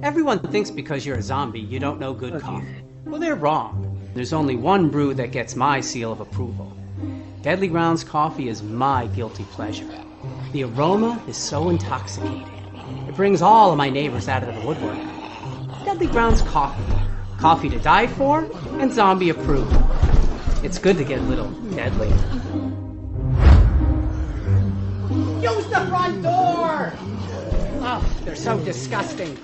Everyone thinks because you're a zombie, you don't know good coffee. Well, they're wrong. There's only one brew that gets my seal of approval. Deadly Grounds coffee is my guilty pleasure. The aroma is so intoxicating. It brings all of my neighbors out of the woodwork. Deadly Grounds coffee. Coffee to die for and zombie approved. It's good to get a little deadly. Use the front door! Oh, they're so disgusting.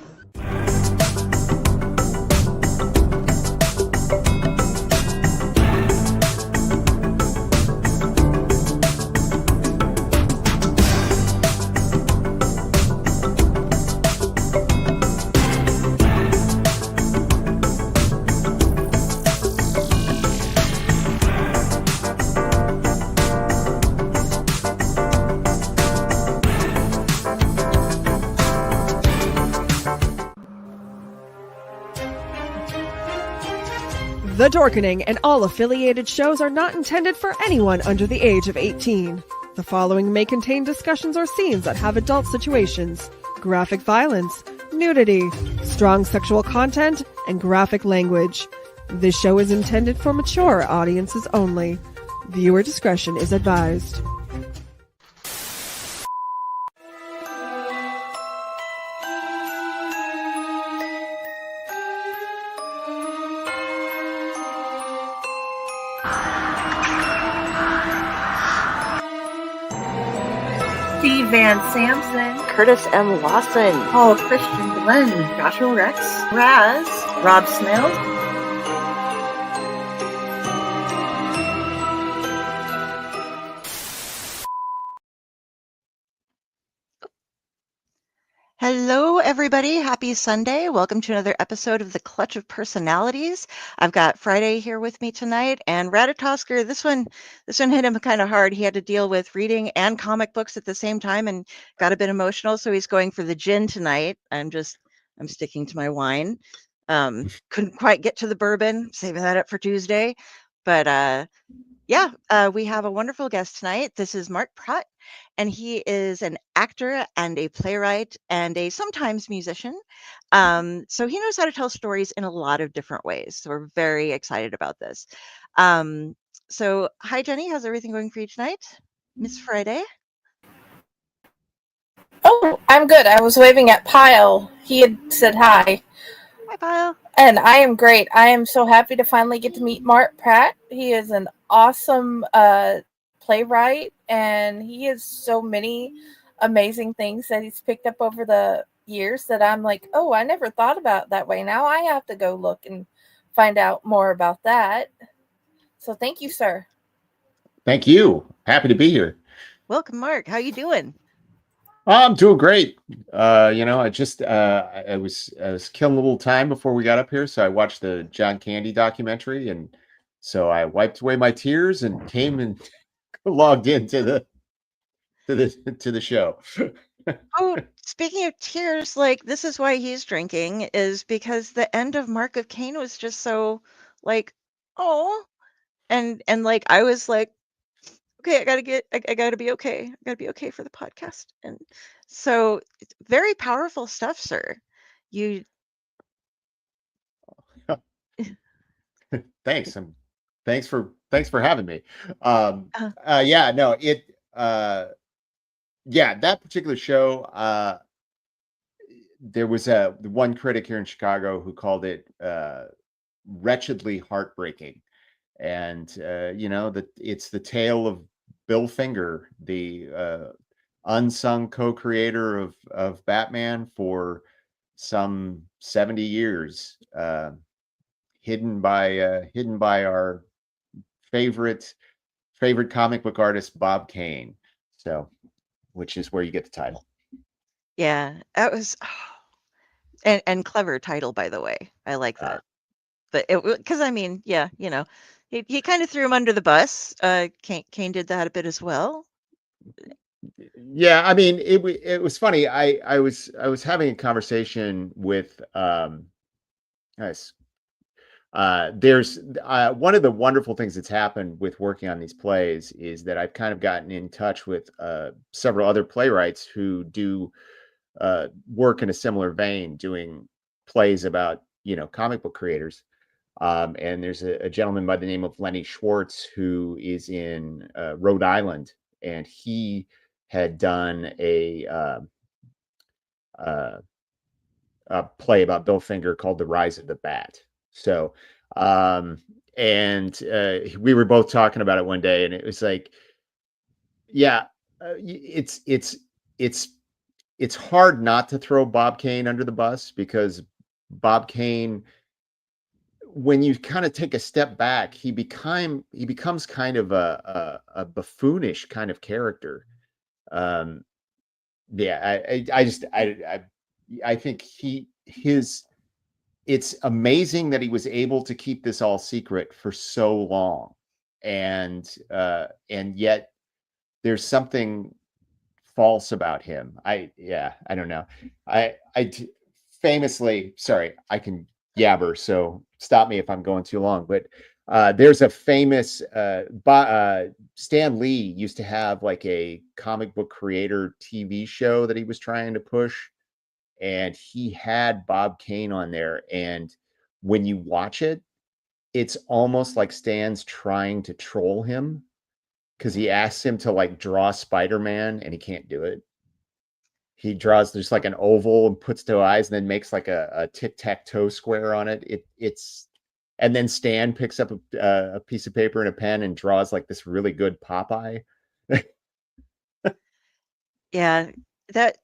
The Dorkening and all affiliated shows are not intended for anyone under the age of 18. The following may contain discussions or scenes that have adult situations, graphic violence, nudity, strong sexual content, and graphic language. This show is intended for mature audiences only. Viewer discretion is advised. Steve Van Samson, Curtis M. Lawson, Paul Christian Glenn, Joshua Rex, Raz, Rob Smith. Hello, everybody. Happy Sunday. Welcome to another episode of The Clutch of Personalities. I've got Friday here with me tonight, and Ratatosker, this one hit him kind of hard. He had to deal with reading and comic books at the same time and got a bit emotional, so he's going for the gin tonight. I'm sticking to my wine. Couldn't quite get to the bourbon, saving that up for Tuesday. But we have a wonderful guest tonight. This is Mark Pracht, and he is an actor and a playwright and a sometimes musician. So he knows how to tell stories in a lot of different ways. So we're very excited about this. So hi, Jenny. How's everything going for you tonight? Miss Friday? Oh, I'm good. I was waving at Pyle. He had said hi. Hi, Pyle. And I am great. I am so happy to finally get to meet Mark Pratt. He is an awesome playwright, and he has so many amazing things that he's picked up over the years that I'm like, oh, I never thought about it that way. Now I have to go look and find out more about that. So thank you, sir. Thank you. Happy to be here. Welcome, Mark. How you doing? I'm doing great. I was killing a little time before we got up here, so I watched the John Candy documentary, and so I wiped away my tears and came and logged into the show. Oh, speaking of tears, like this is why he's drinking, is because the end of Mark of Cain was just so like, oh, and like I was like, okay, I gotta be okay. I gotta be okay for the podcast. And so it's very powerful stuff, sir. Thanks. Thanks for having me. That particular show, there was one critic here in Chicago who called it wretchedly heartbreaking. And it's the tale of Bill Finger, the unsung co-creator of Batman for some 70 years, hidden by our favorite comic book artist Bob Kane. So, which is where you get the title. Yeah, that was and clever title, by the way. I like that. But because I mean, yeah, he kind of threw him under the bus. Kane did that a bit as well. Yeah, I mean, it was funny. I was having a conversation with guys. There's one of the wonderful things that's happened with working on these plays is that I've kind of gotten in touch with several other playwrights who do work in a similar vein, doing plays about, comic book creators. And there's a gentleman by the name of Lenny Schwartz who is in Rhode Island, and he had done a play about Bill Finger called The Rise of the Bat. So, and we were both talking about it one day, and it was like, yeah, it's hard not to throw Bob Kane under the bus, because Bob Kane, when you kind of take a step back, he becomes kind of a buffoonish kind of character. Yeah, I think it's amazing that he was able to keep this all secret for so long, and yet there's something false about him. I don't know. Famously, sorry, I can yabber, so stop me if I'm going too long, but there's a famous Stan Lee used to have like a comic book creator TV show that he was trying to push, and he had Bob Kane on there, and when you watch it, it's almost like Stan's trying to troll him, because he asks him to like draw Spider-Man and he can't do it. He draws just like an oval and puts two eyes and then makes like a tic-tac-toe square on it. And then Stan picks up a piece of paper and a pen and draws like this really good Popeye. Yeah, that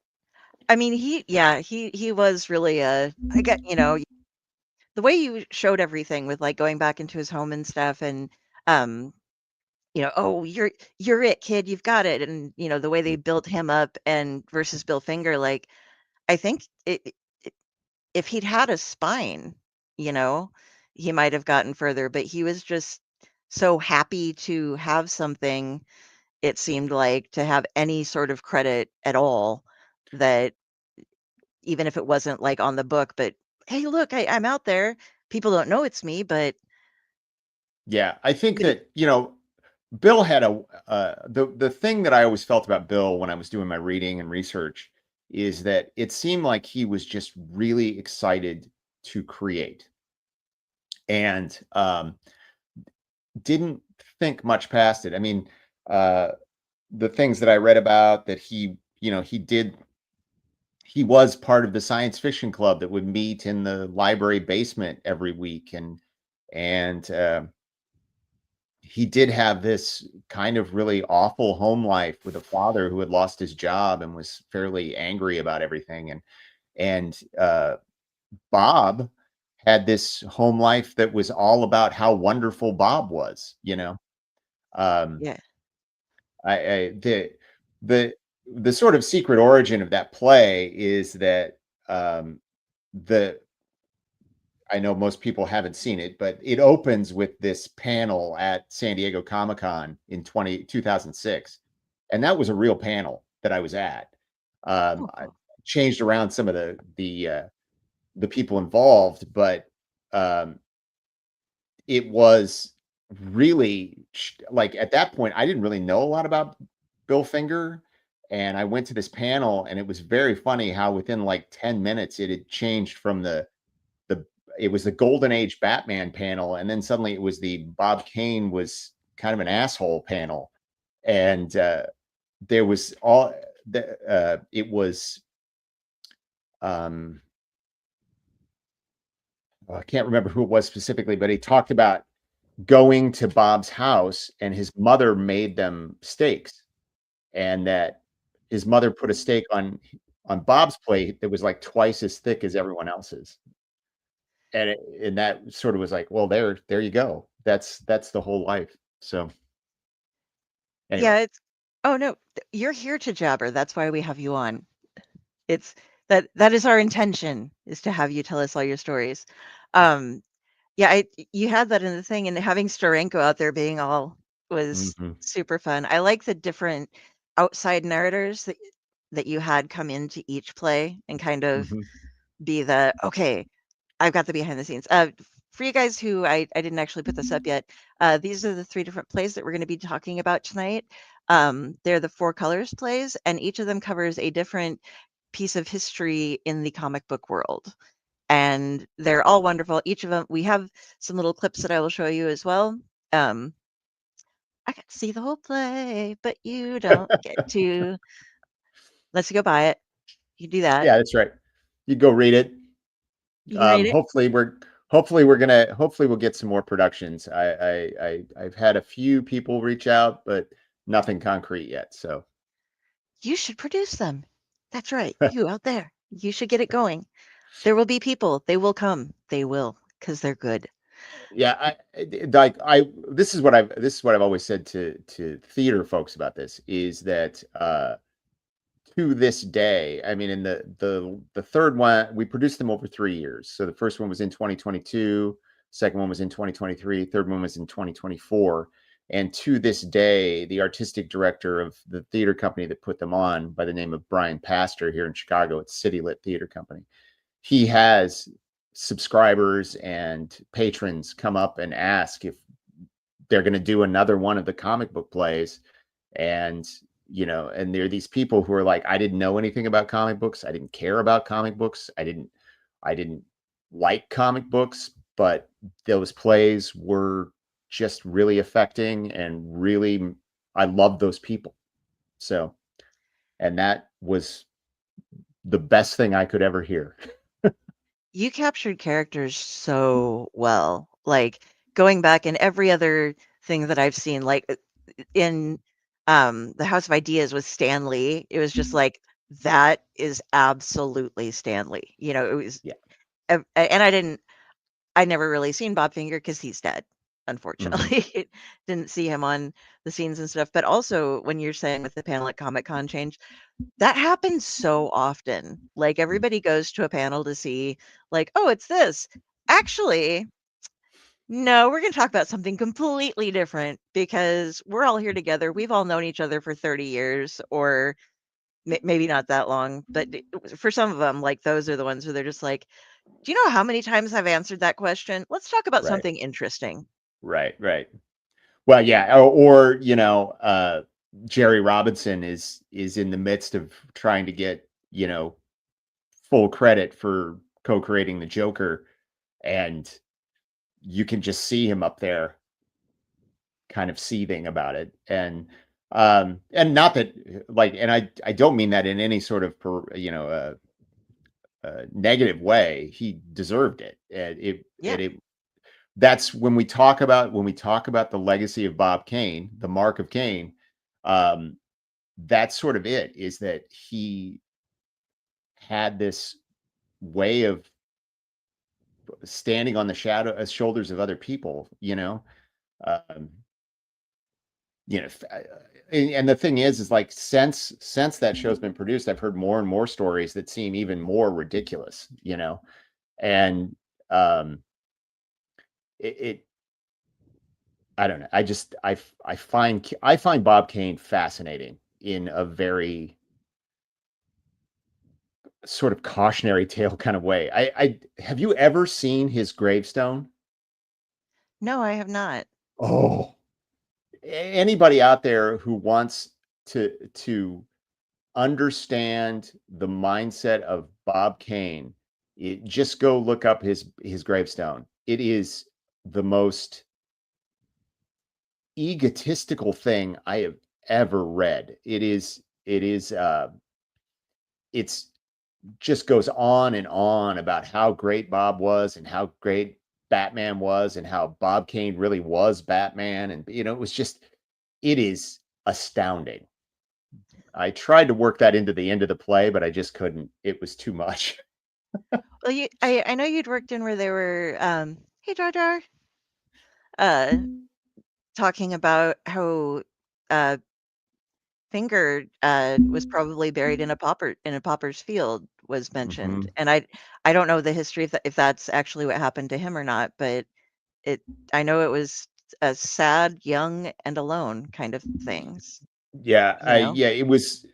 I mean, he was really I get, the way you showed everything with like going back into his home and stuff, and oh, you're it, kid, you've got it, and the way they built him up and versus Bill Finger, like I think if he'd had a spine, he might have gotten further, but he was just so happy to have something, it seemed like, to have any sort of credit at all, that even if it wasn't like on the book, but hey, look, I'm out there. People don't know it's me, but yeah, I think that, Bill had the thing that I always felt about Bill when I was doing my reading and research is that it seemed like he was just really excited to create, and didn't think much past it. I mean, the things that I read about that he was part of the science fiction club that would meet in the library basement every week, and he did have this kind of really awful home life with a father who had lost his job and was fairly angry about everything, and Bob had this home life that was all about how wonderful Bob was. yeah. The sort of secret origin of that play is that I know most people haven't seen it, but it opens with this panel at San Diego Comic-Con in 2006. And that was a real panel that I was at. I changed around some of the people involved, but it was really like, at that point, I didn't really know a lot about Bill Finger. And I went to this panel, and it was very funny how within like 10 minutes it had changed from it was the Golden Age Batman panel, and then suddenly it was the Bob Kane was kind of an asshole panel, and there was it was I can't remember who it was specifically, but he talked about going to Bob's house and his mother made them steaks, and that his mother put a steak on Bob's plate that was like twice as thick as everyone else's. And that sort of was like, well, there you go. That's the whole life. So anyway. Yeah, oh no, you're here to jabber. That's why we have you on. It's that is our intention, is to have you tell us all your stories. Yeah, you had that in the thing, and having Steranko out there being all was super fun. I like the different outside narrators that you had come into each play and kind of be the, okay, I've got the behind the scenes. For you guys who I didn't actually put this up yet, these are the 3 different plays that we're going to be talking about tonight. They're the Four Colors plays, and each of them covers a different piece of history in the comic book world. and they're all wonderful. Each of them, we have some little clips that I will show you as well. I got to see the whole play, but you don't get to. Let's go buy it. You do that. Yeah, that's right. You go read it. You can read it. Hopefully we'll get some more productions. I've had a few people reach out, but nothing concrete yet. So You should produce them. That's right. You out there. You should get it going. There will be people. They will come. They will, because they're good. yeah, this is what I've always said to theater folks about this, is that to this day, I mean, in the third one, we produced them over 3 years. So the first one was in 2022, second one was in 2023, third one was in 2024. And to this day, the artistic director of the theater company that put them on, by the name of Brian Pastor here in Chicago at City Lit Theater Company, he has subscribers and patrons come up and ask if they're going to do another one of the comic book plays. And and there are these people who are like, I didn't know anything about comic books. I didn't care about comic books. I didn't like comic books, but those plays were just really affecting, and really, I loved those people. So, and that was the best thing I could ever hear. You captured characters so well. Like, going back in every other thing that I've seen, like in the House of Ideas with Stan Lee, it was just like, that is absolutely Stan Lee. It was, Yeah. And I never really seen Bob Finger because he's dead, unfortunately. Didn't see him on the scenes and stuff. But also, when you're saying with the panel at Comic-Con change, that happens so often. Like, everybody goes to a panel to see, like, oh, it's this. Actually, no, we're going to talk about something completely different, because we're all here together. We've all known each other for 30 years, or maybe not that long. But for some of them, like, those are the ones where they're just like, do you know how many times I've answered that question? Let's talk about Right. something interesting. Right. Well, yeah. Or Jerry Robinson is in the midst of trying to get, full credit for co-creating the Joker, and you can just see him up there kind of seething about it. And not that, like, and I don't mean that in any sort of negative way. He deserved it. And that's when we talk about the legacy of Bob Kane, the mark of Kane. That's sort of it, is that he had this way of standing on the shoulders of other people, and the thing is like, since that show's been produced, I've heard more and more stories that seem even more ridiculous, and I don't know. I find Bob Kane fascinating in a very sort of cautionary tale kind of way. I have you ever seen his gravestone? No, I have not. Oh, anybody out there who wants to understand the mindset of Bob Kane, just go look up his gravestone. It is the most egotistical thing I have ever read. It's just goes on and on about how great Bob was, and how great Batman was, and how Bob Kane really was Batman. And, it is astounding. I tried to work that into the end of the play, but I just couldn't. It was too much. Well, I know you'd worked in where they were, hey, Jar Jar, talking about how Finger was probably buried in a pauper's field, was mentioned. And I don't know the history if that's actually what happened to him or not, but I know it was a sad, young, and alone kind of things. Yeah, it was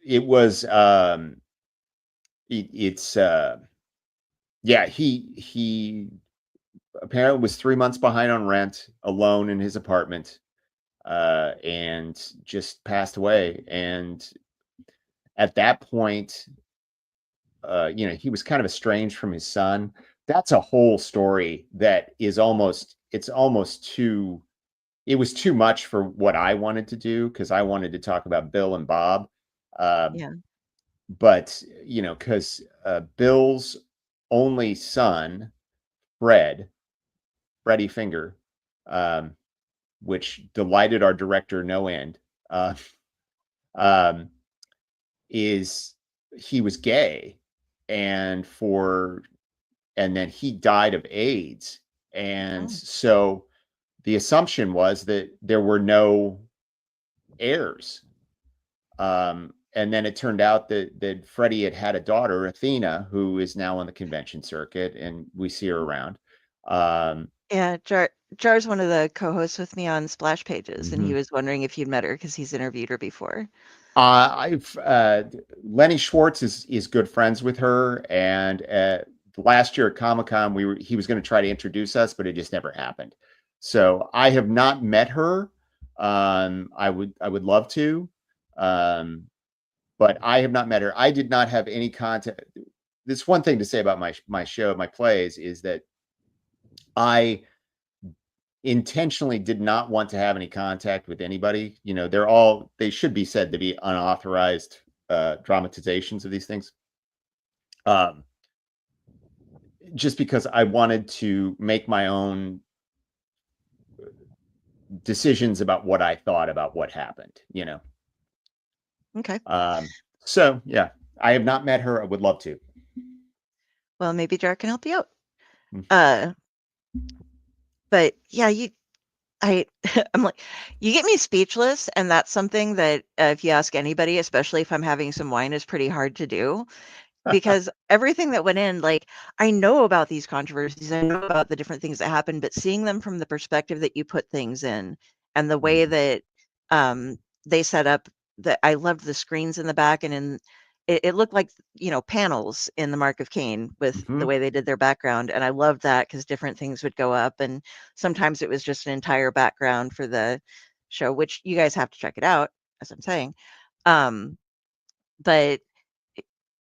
he apparently was 3 months behind on rent, alone in his apartment, and just passed away. And at that point, he was kind of estranged from his son, that's a whole story that is it was too much for what I wanted to do, because I wanted to talk about Bill and Bob. Yeah. But, because Bill's only son, Freddie Finger, which delighted our director no end, um, he was gay, and then he died of AIDS. And Oh. so the assumption was that there were no heirs. And then it turned out that Freddie had a daughter, Athena, who is now on the convention circuit, and we see her around. Yeah, Jar's one of the co-hosts with me on Splash Pages, and he Mhm. was wondering if you'd met her because he's interviewed her before. Lenny Schwartz is good friends with her, and last year at Comic-Con, he was going to try to introduce us, but it just never happened. So I have not met her. I would love to, but I have not met her. I did not have any contact. This one thing to say about my show, my plays, is that I intentionally did not want to have any contact with anybody. They should be said to be unauthorized dramatizations of these things. Just because I wanted to make my own decisions about what I thought about what happened, Okay. So yeah, I have not met her. I would love to. Well, maybe Jar can help you out. Mm. But yeah, I'm like, you get me speechless, and that's something that if you ask anybody, especially if I'm having some wine, is pretty hard to do, because everything that went in, like, I know about these controversies, I know about the different things that happened, but seeing them from the perspective that you put things in, and the way that they set up, that I loved the screens in the back, and it looked like panels in the Mark of Cain with the Mhm. way they did their background, and I loved that because different things would go up, and sometimes it was just an entire background for the show, which you guys have to check it out, as I'm saying. But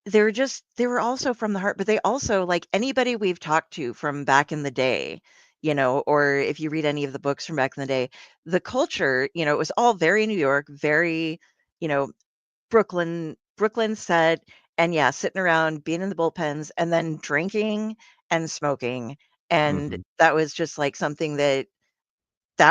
they were also from the heart, but they also, like anybody we've talked to from back in the day, or if you read any of the books from back in the day, the culture, it was all very New York, very, you know, Brooklyn set, and yeah, sitting around, being in the bullpens, and then drinking and smoking, and Mhm. that was just like something that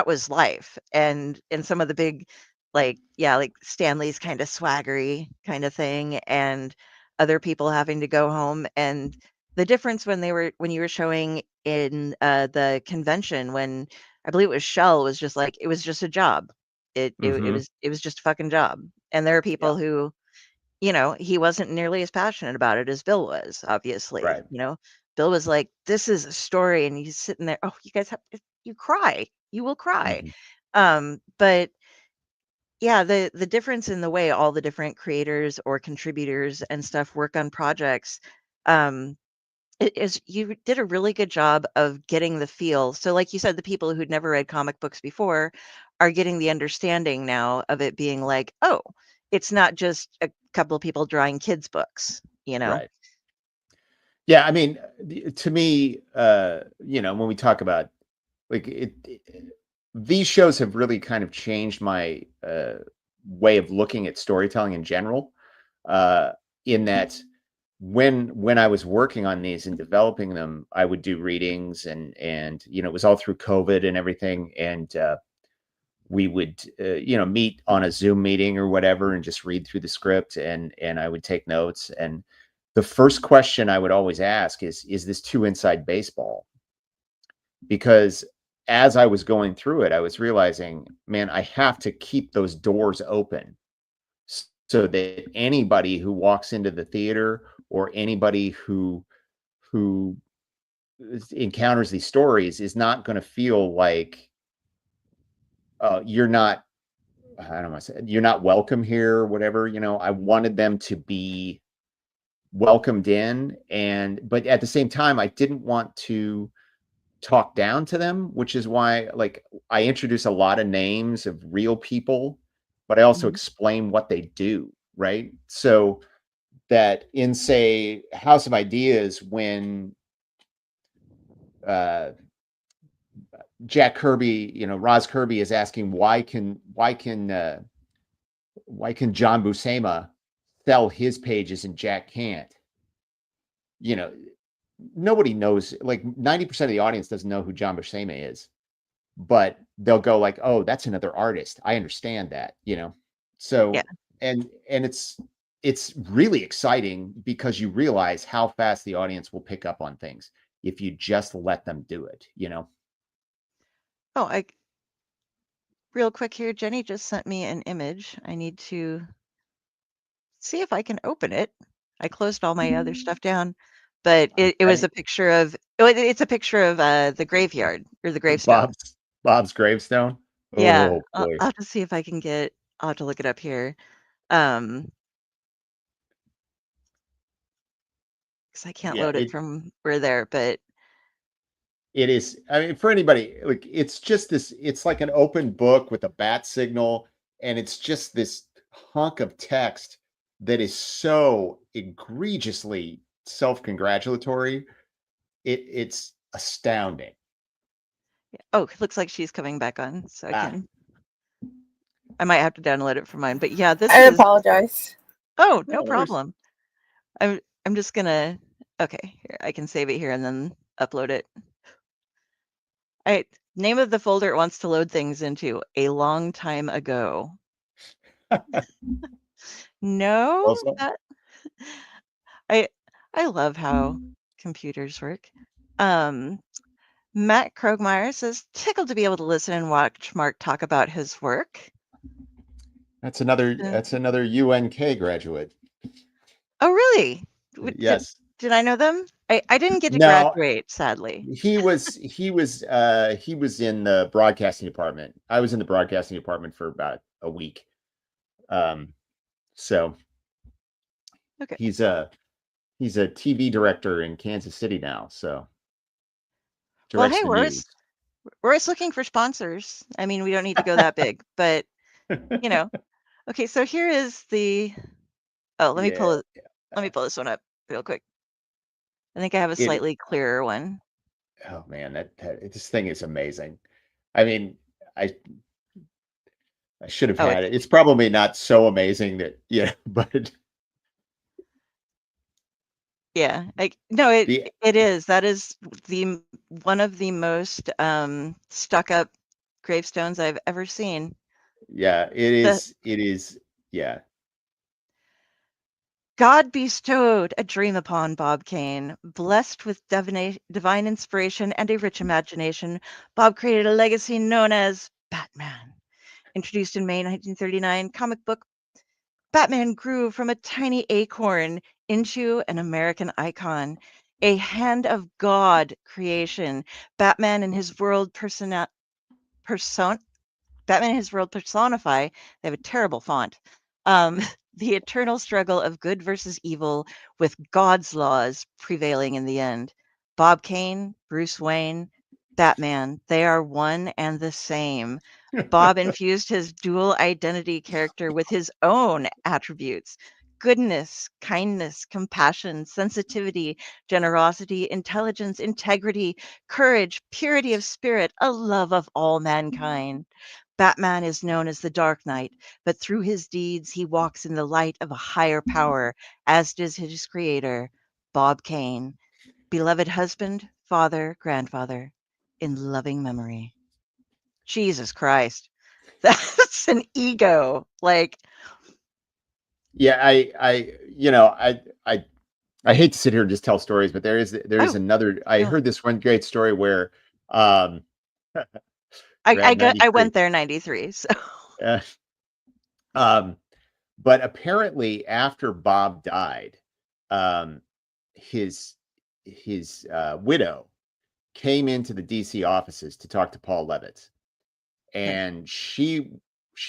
was life. And some of the big, like, yeah, like Stanley's kind of swaggery kind of thing, and other people having to go home. And the difference when you were showing in the convention, when I believe it was Shell, was just like, it was just a job. Mhm. It was just a fucking job. And there are Yeah. people who, he wasn't nearly as passionate about it as Bill was, obviously. Right. Bill was like, this is a story, and he's sitting there, oh, you guys you cry. You will cry. Mhm. But yeah, the difference in the way all the different creators or contributors and stuff work on projects, um, you did a really good job of getting the feel. So like you said, the people who'd never read comic books before are getting the understanding now of it being like, oh, it's not just a couple of people drawing kids' books. Right. Yeah, I mean, to me, when we talk about like these shows have really kind of changed my way of looking at storytelling in general. Uh, in that, when I was working on these and developing them, I would do readings, and it was all through COVID and everything, and we would meet on a Zoom meeting or whatever and just read through the script, and I would take notes. And the first question I would always ask is this too inside baseball? Because as I was going through it, I was realizing, man, I have to keep those doors open so that anybody who walks into the theater, or anybody who encounters these stories, is not going to feel like you're not, I don't want to say, you're not welcome here or whatever. I wanted them to be welcomed in, but at the same time, I didn't want to talk down to them, which is why, like, I introduce a lot of names of real people, but I also Mhm. explain what they do, right? So that in, say, House of Ideas, when Jack Kirby, Roz Kirby is asking why can John Buscema sell his pages and Jack can't? Nobody knows, like 90% of the audience doesn't know who John Buscema is, but they'll go like, oh, that's another artist. I understand that, So, Yeah. and it's really exciting because you realize how fast the audience will pick up on things if you just let them do it, Oh, real quick here, Jenny just sent me an image. I need to see if I can open it. I closed all my other stuff down, but it was a picture of it's a picture of the graveyard or the gravestone. Bob's gravestone. Yeah, Oh boy. I'll just see if I can I'll have to look it up here. Because I can't load it from where there, but it is. I mean, for anybody, like it's just this. It's like an open book with a bat signal, and it's just this hunk of text that is so egregiously self-congratulatory. It's astounding. Oh, it looks like she's coming back on, so I might have to download it from mine. But yeah, I apologize. Oh, no problem. I'm just gonna here, I can save it here and then upload it. All right, name of the folder it wants to load things into: A Long Time Ago. No, I love how computers work. Matt Krogmeyer says, tickled to be able to listen and watch Mark talk about his work. That's another UNK graduate. Oh, really? Yes. Did I know them? I didn't get to graduate, sadly. He was in the broadcasting department. I was in the broadcasting department for about a week. So okay. He's a TV director in Kansas City now. So well, hey, we're always looking for sponsors. I mean, we don't need to go that big, but Okay, so here is the. Oh, let me pull this one up real quick. I think I have a slightly clearer one. Oh man, this thing is amazing. I mean, I should have had it. It's probably not so amazing that but yeah, it is. That is one of the most stuck up gravestones I've ever seen. Yeah, it is. It is. Yeah. God bestowed a dream upon Bob Kane. Blessed with divine inspiration and a rich imagination, Bob created a legacy known as Batman. Introduced in May 1939, comic book Batman grew from a tiny acorn into an American icon, a hand of God creation. Batman and his world personify. They have a terrible font. The eternal struggle of good versus evil, with God's laws prevailing in the end. Bob Kane, Bruce Wayne, Batman, they are one and the same. Bob infused his dual identity character with his own attributes: goodness, kindness, compassion, sensitivity, generosity, intelligence, integrity, courage, purity of spirit, a love of all mankind. Batman is known as the Dark Knight, but through his deeds, he walks in the light of a higher power, as does his creator, Bob Kane, beloved husband, father, grandfather, in loving memory. Jesus Christ. That's an ego. Like, yeah, I hate to sit here and just tell stories, but there is another. I heard this one great story where I went there in 93. So but apparently after Bob died, his widow came into the DC offices to talk to Paul Levitz, and she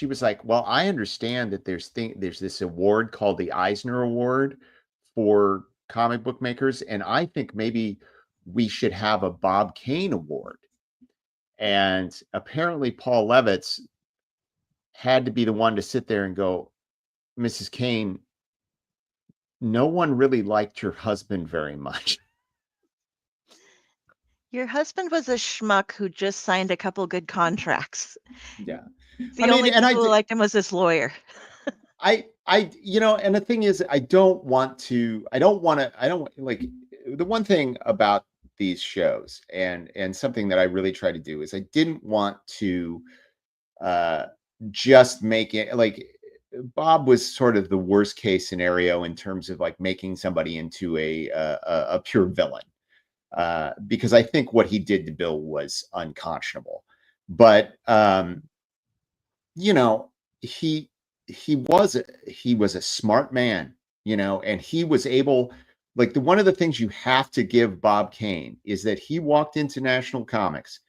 was like, well, I understand that there's this award called the Eisner Award for comic book makers, and I think maybe we should have a Bob Kane Award. And apparently Paul Levitz had to be the one to sit there and go, Mrs. Kane, no one really liked your husband very much. Your husband was a schmuck who just signed a couple good contracts. Yeah. The I mean, only and people who liked him was this lawyer. and the thing is, I don't like, the one thing about these shows, and something that I really try to do, is I didn't want to just make it like, Bob was sort of the worst case scenario in terms of like making somebody into a pure villain, because I think what he did to Bill was unconscionable. But he was a smart man, and he was able, like, one of the things you have to give Bob Kane is that he walked into National Comics,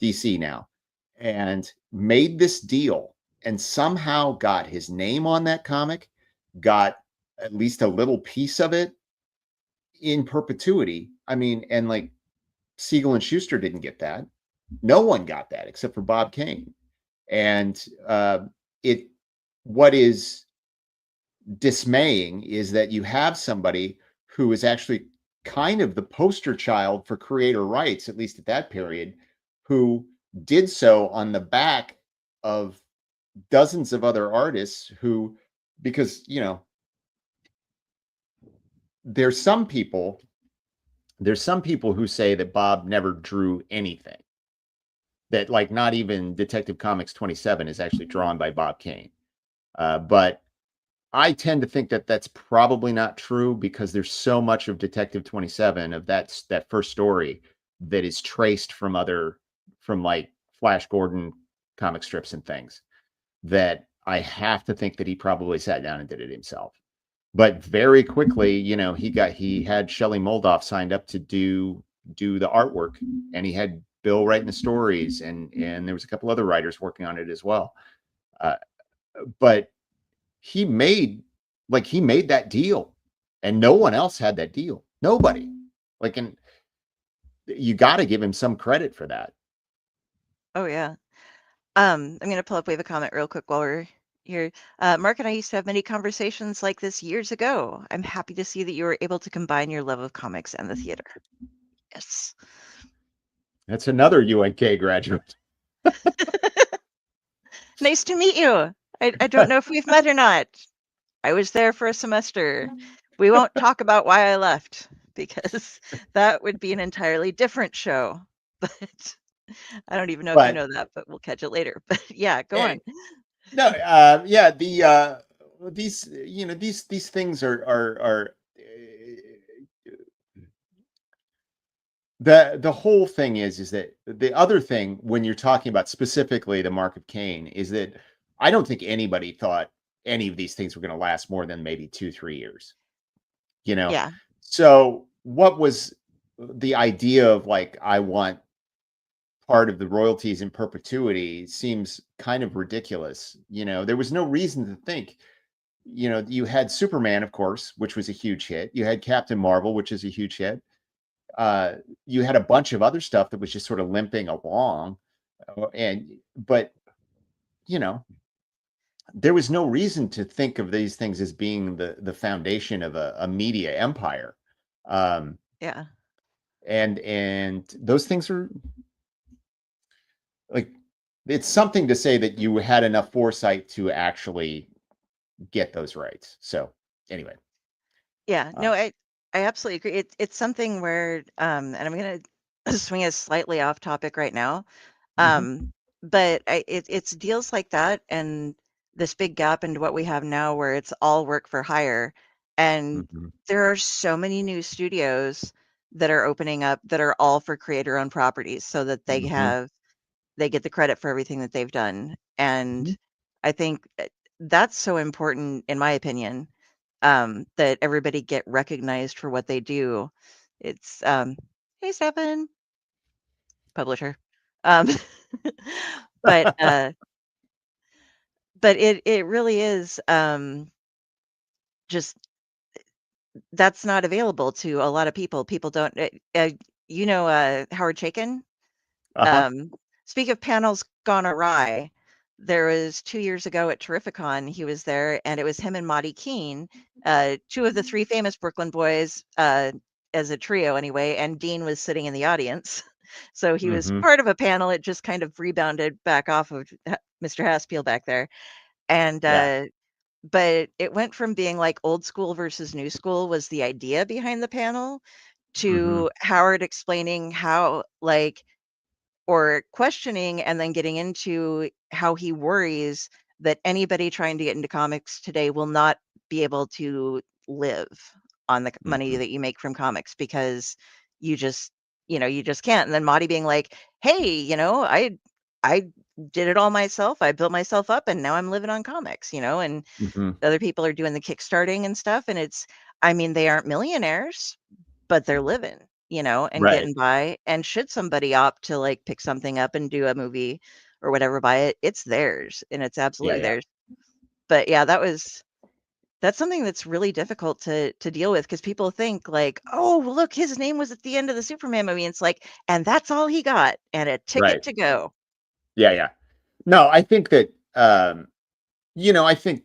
DC now, and made this deal, and somehow got his name on that comic, got at least a little piece of it in perpetuity. I mean, and like, Siegel and Schuster didn't get that. No one got that except for Bob Kane. And what is dismaying is that you have somebody who is actually kind of the poster child for creator rights, at least at that period, who did so on the back of dozens of other artists who, because, there's some people who say that Bob never drew anything, that like not even Detective Comics 27 is actually drawn by Bob Kane. But I tend to think that that's probably not true, because there's so much of Detective 27, of that first story, that is traced from like Flash Gordon comic strips and things, that I have to think that he probably sat down and did it himself. But very quickly, he had Shelley Moldoff signed up to do the artwork, and he had Bill writing the stories, and there was a couple other writers working on it as well. But he made that deal, and no one else had that deal. Nobody. Like, and you got to give him some credit for that. Oh yeah. I'm gonna pull up. We have a comment real quick while we're here. Mark and I used to have many conversations like this years ago. I'm happy to see that you were able to combine your love of comics and the theater. Yes. That's another UNK graduate. Nice to meet you. I don't know if we've met or not. I was there for a semester. We won't talk about why I left, because that would be an entirely different show. But I don't even know if you know that, but we'll catch it later. But yeah, go on. No, yeah, these things are the whole thing is that the other thing, when you're talking about specifically the Mark of Cain, is that I don't think anybody thought any of these things were going to last more than maybe 2-3 years. Yeah. So what was the idea of like, I want part of the royalties in perpetuity, seems kind of ridiculous. There was no reason to think, you had Superman, of course, which was a huge hit. You had Captain Marvel, which is a huge hit. You had a bunch of other stuff that was just sort of limping along. But there was no reason to think of these things as being the foundation of a media empire. Yeah. And those things are like, it's something to say that you had enough foresight to actually get those rights. So anyway. Yeah, no, I absolutely agree. It's something where, and I'm going to swing us slightly off topic right now. But it's deals like that, and this big gap into what we have now, where it's all work for hire. And there are so many new studios that are opening up that are all for creator-owned properties, so that they get the credit for everything that they've done. And I think that's so important, in my opinion, that everybody get recognized for what they do. It's hey Stefan, publisher. But it really is just, that's not available to a lot of people. People don't, Howard Chaykin. Speak of panels gone awry, there was 2 years ago at Terrificon, he was there, and it was him and Monty Keene, two of the three famous Brooklyn boys, as a trio anyway, and Dean was sitting in the audience. So he was part of a panel. It just kind of rebounded back off of Mr. Haspiel back there. And but it went from being like old school versus new school was the idea behind the panel to Howard explaining how or questioning and then getting into how he worries that anybody trying to get into comics today will not be able to live on the money that you make from comics because you just can't. And then Marty being like, hey, I did it all myself. I built myself up and now I'm living on comics, and other people are doing the kickstarting and stuff. And they aren't millionaires, but they're living, and getting by. And should somebody opt to pick something up and do a movie or whatever by it, it's theirs and it's absolutely theirs. But yeah, that's something that's really difficult to deal with because people think oh, look, his name was at the end of the Superman movie. And it's and that's all he got and a ticket to go. Yeah. No, I think that, I think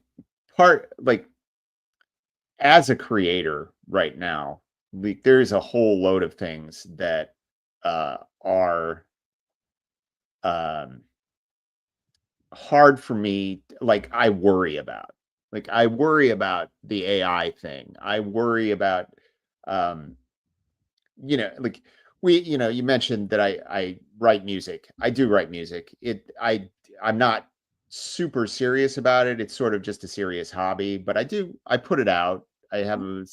as a creator right now, there's a whole load of things that are hard for me. I worry about. I worry about the AI thing. I worry about, you mentioned that I write music. I do write music. I'm not super serious about it. It's sort of just a serious hobby, but I put it out. I have a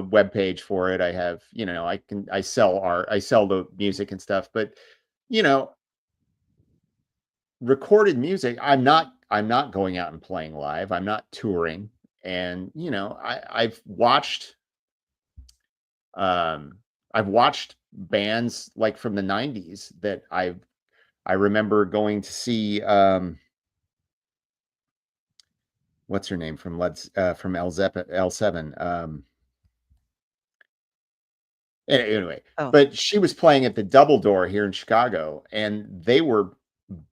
web page for it. I have, I sell art, I sell the music and stuff, but recorded music, I'm not going out and playing live. I'm not touring. And, I've watched bands from the 90s that I remember going to see, what's her name from L7? Anyway, but she was playing at the Double Door here in Chicago, and they were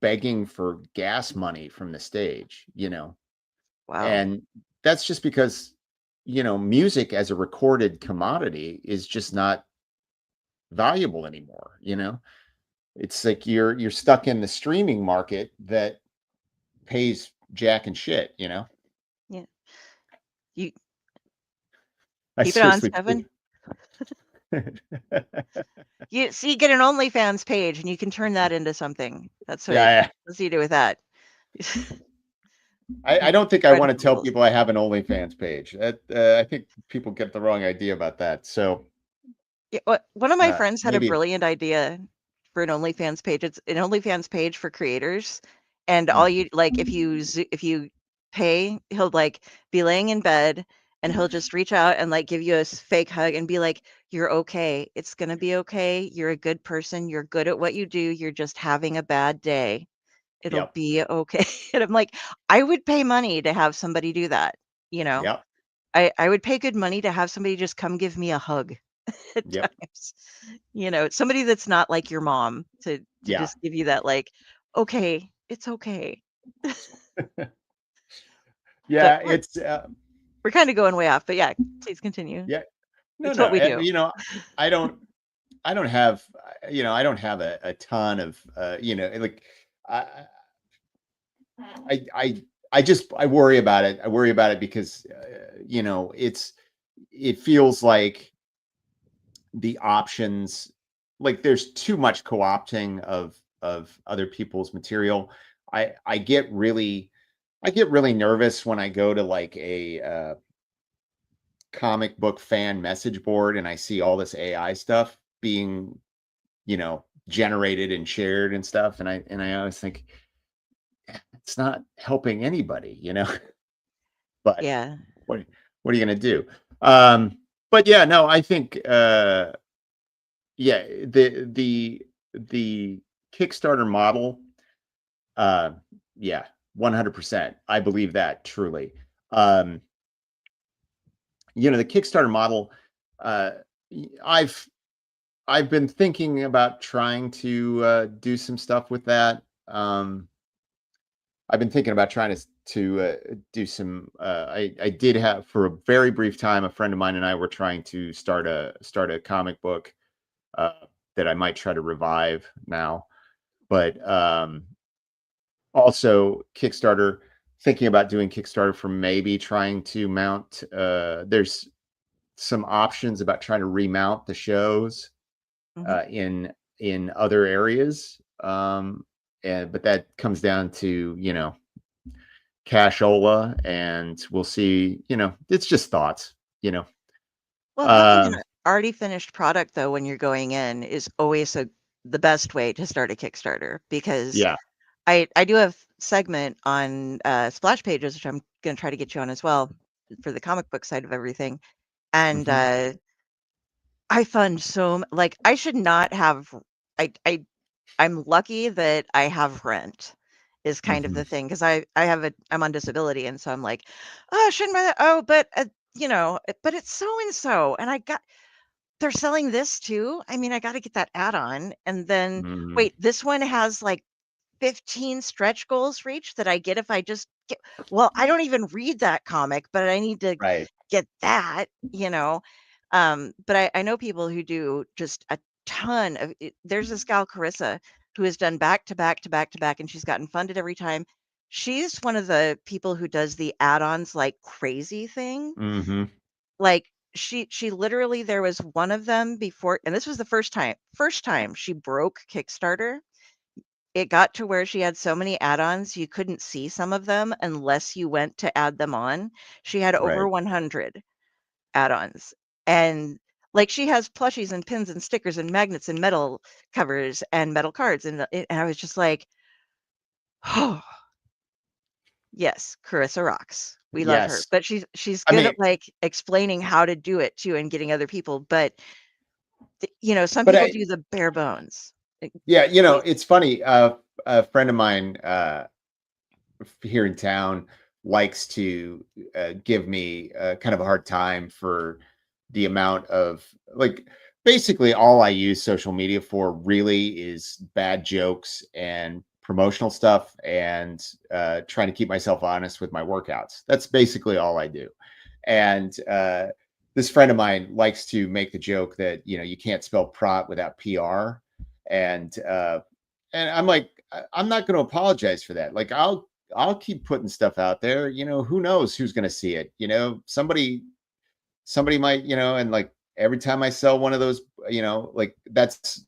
begging for gas money from the stage, Wow. And that's just because, music as a recorded commodity is just not valuable anymore, It's you're stuck in the streaming market that pays jack and shit, Yeah. You keep it on, Seven. You get an OnlyFans page and you can turn that into something. That's what let's you do with that. I don't think I want to tell people I have an OnlyFans page. I think people get the wrong idea about that. So one of my friends had a brilliant idea for an OnlyFans page. It's an OnlyFans page for creators. And all you if you pay, he'll be laying in bed and he'll just reach out and give you a fake hug and be like, you're okay. It's going to be okay. You're a good person. You're good at what you do. You're just having a bad day. It'll be okay. And I'm like, I would pay money to have somebody do that. I would pay good money to have somebody just come give me a hug at times. Somebody that's not like your mom to just give you that okay, it's okay. Yeah, but it's we're kind of going way off, but yeah, please continue. Yeah. It's what we do. I don't have a ton of I worry about it. I worry about it because it feels like the options, there's too much co-opting of other people's material. I get really nervous when I go to a comic book fan message board and I see all this AI stuff being, generated and shared and stuff. And I always think it's not helping anybody, but yeah, what are you going to do? But yeah, no, I think, the Kickstarter model, 100%. I believe that truly. The Kickstarter model, I've been thinking about trying to do some stuff with that. I've been thinking about trying to do some. I did have, for a very brief time, a friend of mine and I were trying to start a comic book uh, that I might try to revive now. But also Kickstarter, thinking about doing Kickstarter for maybe trying to mount. There's some options about trying to remount the shows in other areas. But that comes down to, cashola, and we'll see. It's just thoughts. Well, having Um, an already finished product, though, when you're going in is always the best way to start a Kickstarter, because yeah. I do have segment on Splash Pages, which I'm going to try to get you on as well for the comic book side of everything. And Mhm. I fund like I should not have. I'm lucky that I have rent is kind of the Mhm. thing, because I'm on disability, and so I'm like, oh, shouldn't I? Oh, but but it's so and so, and they're selling this too. I mean, I got to get that add-on, and then Mhm. wait, this one has like 15 stretch goals reached that I get if I just get. Well, I don't even read that comic, but I need to Right. get that. But I know people who do just a ton of it. There's this gal, Carissa, who has done back to back to back to back, and she's gotten funded every time. She's one of the people who does the add-ons like crazy thing. Mhm. Like she literally, there was one of them before, and this was the first time she broke Kickstarter. It got to where she had so many add-ons, you couldn't see some of them unless you went to add them on. She had over Right. 100 add-ons. And like she has plushies and pins and stickers and magnets and metal covers and metal cards. And I was just like, oh, yes, Carissa rocks. We love her. Yes. But she's I good mean, at like explaining how to do it too and getting other people. But some but people I, do the bare bones. yeah, Please. it's funny. A friend of mine here in town likes to give me kind of a hard time for the amount of, like, basically all I use social media for really is bad jokes and promotional stuff, and trying to keep myself honest with my workouts. That's basically all I do. And this friend of mine likes to make the joke that you can't spell prot without PR, and I'm like, I'm not going to apologize for that. Like, I'll keep putting stuff out there. Who knows who's going to see it? Somebody might, and like every time I sell one of those, like, that's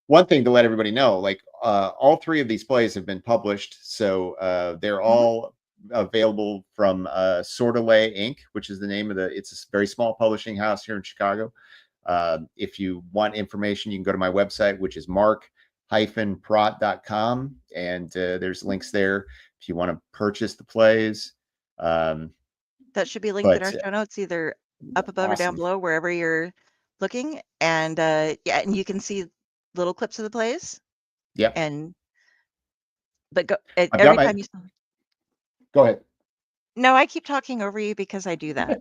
one thing to let everybody know. Like, all three of these plays have been published, so they're Mhm. all available from Sordelay Inc., which is the name of it's a very small publishing house here in Chicago. If you want information, you can go to my website, which is mark-prot.com, and there's links there if you want to purchase the plays. Um, That should be linked in but our show notes, either up above or down awesome. below, wherever you're looking. And yeah, and you can see little clips of the plays. Yep. And but I've got every my, time you. go ahead. No, I keep talking over you because I do that.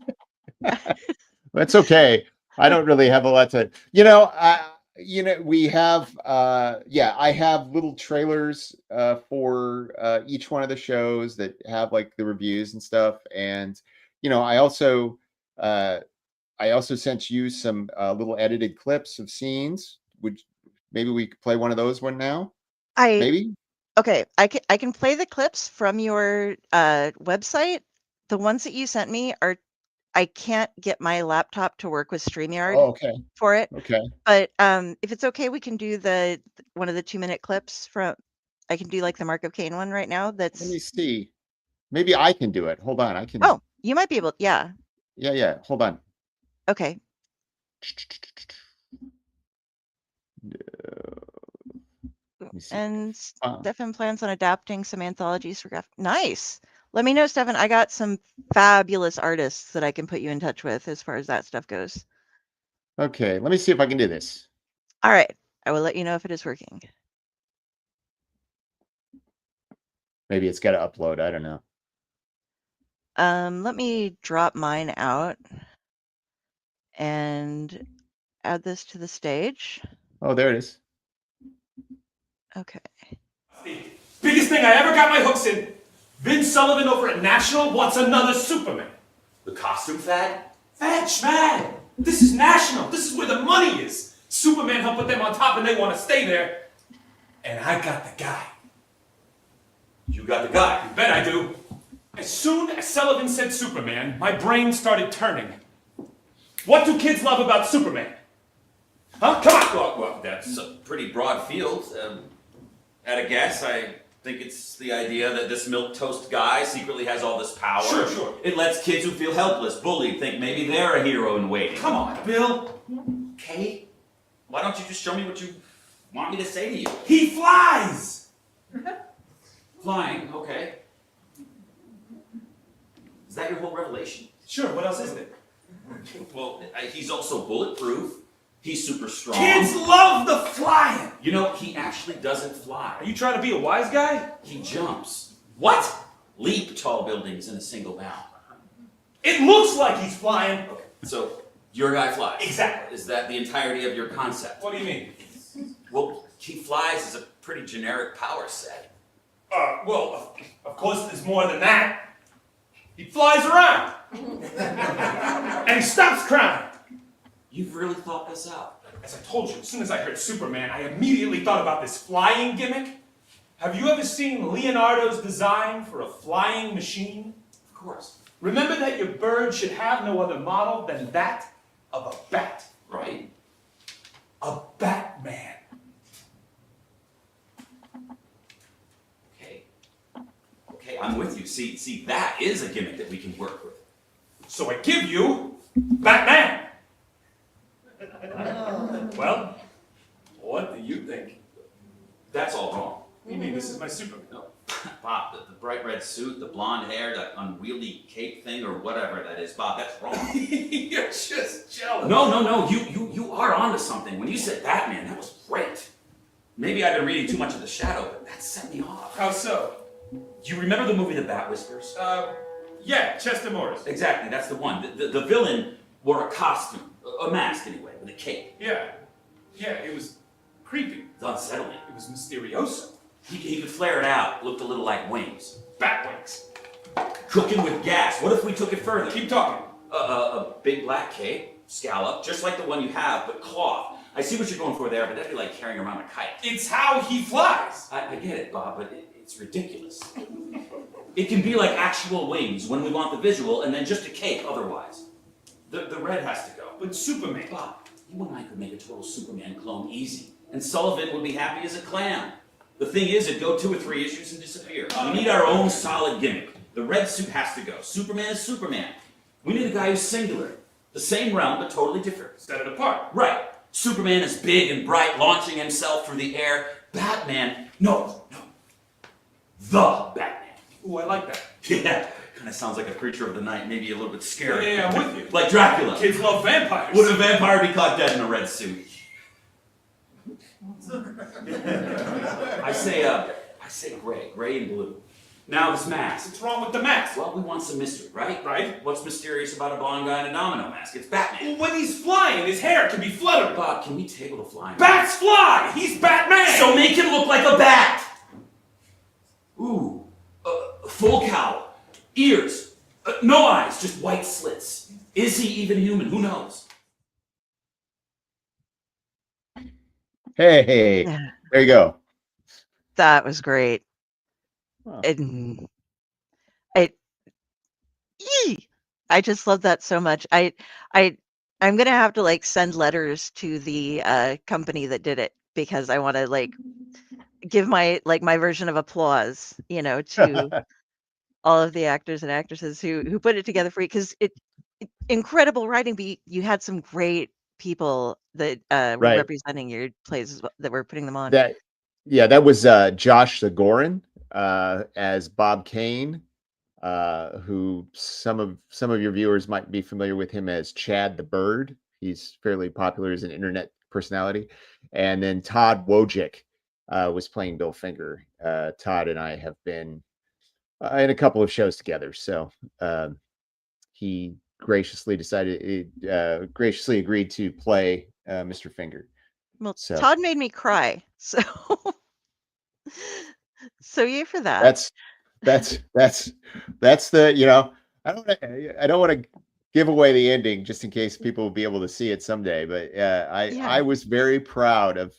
That's okay. I don't really have a lot to, we have, yeah, I have little trailers for each one of the shows that have like the reviews and stuff. And, I uh, also sent you some little edited clips of scenes. Maybe we could play one of those one now? I Maybe? Okay, I can play the clips from your website. The ones that you sent me I can't get my laptop to work with StreamYard Oh, okay. for it. Okay. But if it's okay, we can do one of the 2-minute clips from. I can do like the Mark of Cain one right now. Let me That's. see. Maybe I can do it. Hold on. I can. Oh, you might be able. Yeah. Yeah, yeah. Hold on. Okay. Let me see. And Uh, Stefan plans on adapting some anthologies for graphic. Nice. Let me know, Stefan. I got some fabulous artists that I can put you in touch with as far as that stuff goes. okay, let me see if I can do this. All right. I will let you know if it is working. Maybe it's got to upload. I don't know. Let me drop mine out and add this to the stage. Oh, there it is. Okay. Biggest thing I ever got my hooks in. Vince Sullivan over at National wants another Superman. The costume fad? Fad schmad. This is National. This is where the money is. Superman helped put them on top and they want to stay there. And I got the guy. You got the guy. You bet I do. As soon as Sullivan said Superman, my brain started turning. What do kids love about Superman? Huh? Come on! Well, that's a pretty broad field. At a guess, I think it's the idea that this milquetoast guy secretly has all this power. Sure. It lets kids who feel helpless, bullied, think maybe they're a hero in waiting. Come on, Bill. Okay. Why don't you just show me what you want me to say to you? He flies! Flying, okay. Is that your whole revelation? Sure, what else is there? Well, he's also bulletproof. He's super strong. Kids love the flying! You know, he actually doesn't fly. Are you trying to be a wise guy? He jumps. What? Leap tall buildings in a single bound. It looks like he's flying. Okay, so your guy flies. Exactly. Is that the entirety of your concept? What do you mean? Well, he flies is a pretty generic power set. Well, of course there's more than that. He flies around. And he stops crime. You've really thought this out. As I told you, as soon as I heard Superman, I immediately thought about this flying gimmick. Have you ever seen Leonardo's design for a flying machine? Of course. Remember that your bird should have no other model than that of a bat. Right. A Batman. Okay, I'm with you. See, that is a gimmick that we can work with. So I give you Batman. Well, what do you think? That's all wrong. You mean this is my Superman? No. Bob, the bright red suit, the blonde hair, that unwieldy cape thing, or whatever that is, Bob, that's wrong. You're just jealous. No, you are onto something. When you said Batman, that was great. Maybe I've been reading too much of The Shadow, but that set me off. How so? Do you remember the movie The Bat Whispers? Yeah, Chester Morris. Exactly, that's the one. The villain wore a costume, a mask anyway, with a cape. Yeah, it was creepy. It's unsettling. It was mysterioso. He could flare it out, looked a little like wings. Bat wings. Cooking with gas. What if we took it further? Keep talking. A big black cape, scallop, just like the one you have, but cloth. I see what you're going for there, but that'd be like carrying around a kite. It's how he flies. I get it, Bob, but it's ridiculous. It can be like actual wings when we want the visual, and then just a cape otherwise. The red has to go. But Superman. Bob, you and I could make a total Superman clone easy, and Sullivan would be happy as a clam. The thing is, it'd go 2 or 3 issues and disappear. We need our own solid gimmick. The red suit has to go. Superman is Superman. We need a guy who's singular. The same realm, but totally different. Set it apart. Right. Superman is big and bright, launching himself through the air. Batman, no. The Batman. Ooh, I like that. Yeah, kind of sounds like a creature of the night, maybe a little bit scary. Yeah, I'm with you. Like Dracula. Kids love vampires. Would a vampire be caught dead in a red suit? I say gray and blue. Now this mask. What's wrong with the mask? Well, we want some mystery, right? Right. What's mysterious about a blonde guy in a domino mask? It's Batman. Well, when he's flying, his hair can be fluttering. Bob, can we table the flying? Bats fly! He's Batman! So make him look like a bat! Ooh. Full cowl. Ears. No eyes, just white slits. Is he even human? Who knows? Hey, there you go. That was great. Wow. I just love that so much. I'm gonna have to like send letters to the company that did it because I want to like give my version of applause, to all of the actors and actresses who put it together for you because it incredible writing. But you had some great people that were Right. representing your plays that were putting them on. That was Josh Zagorin as Bob Kane, who some of your viewers might be familiar with him as Chad the Bird. He's fairly popular as an internet personality. And then Todd Wojcik was playing Bill Finger. Todd and I have been in a couple of shows together, so he graciously agreed to play Mr. Finger. Well, So- Todd made me cry. So So yay for that. That's the, you know, I don't want to give away the ending just in case people will be able to see it someday. But I was very proud of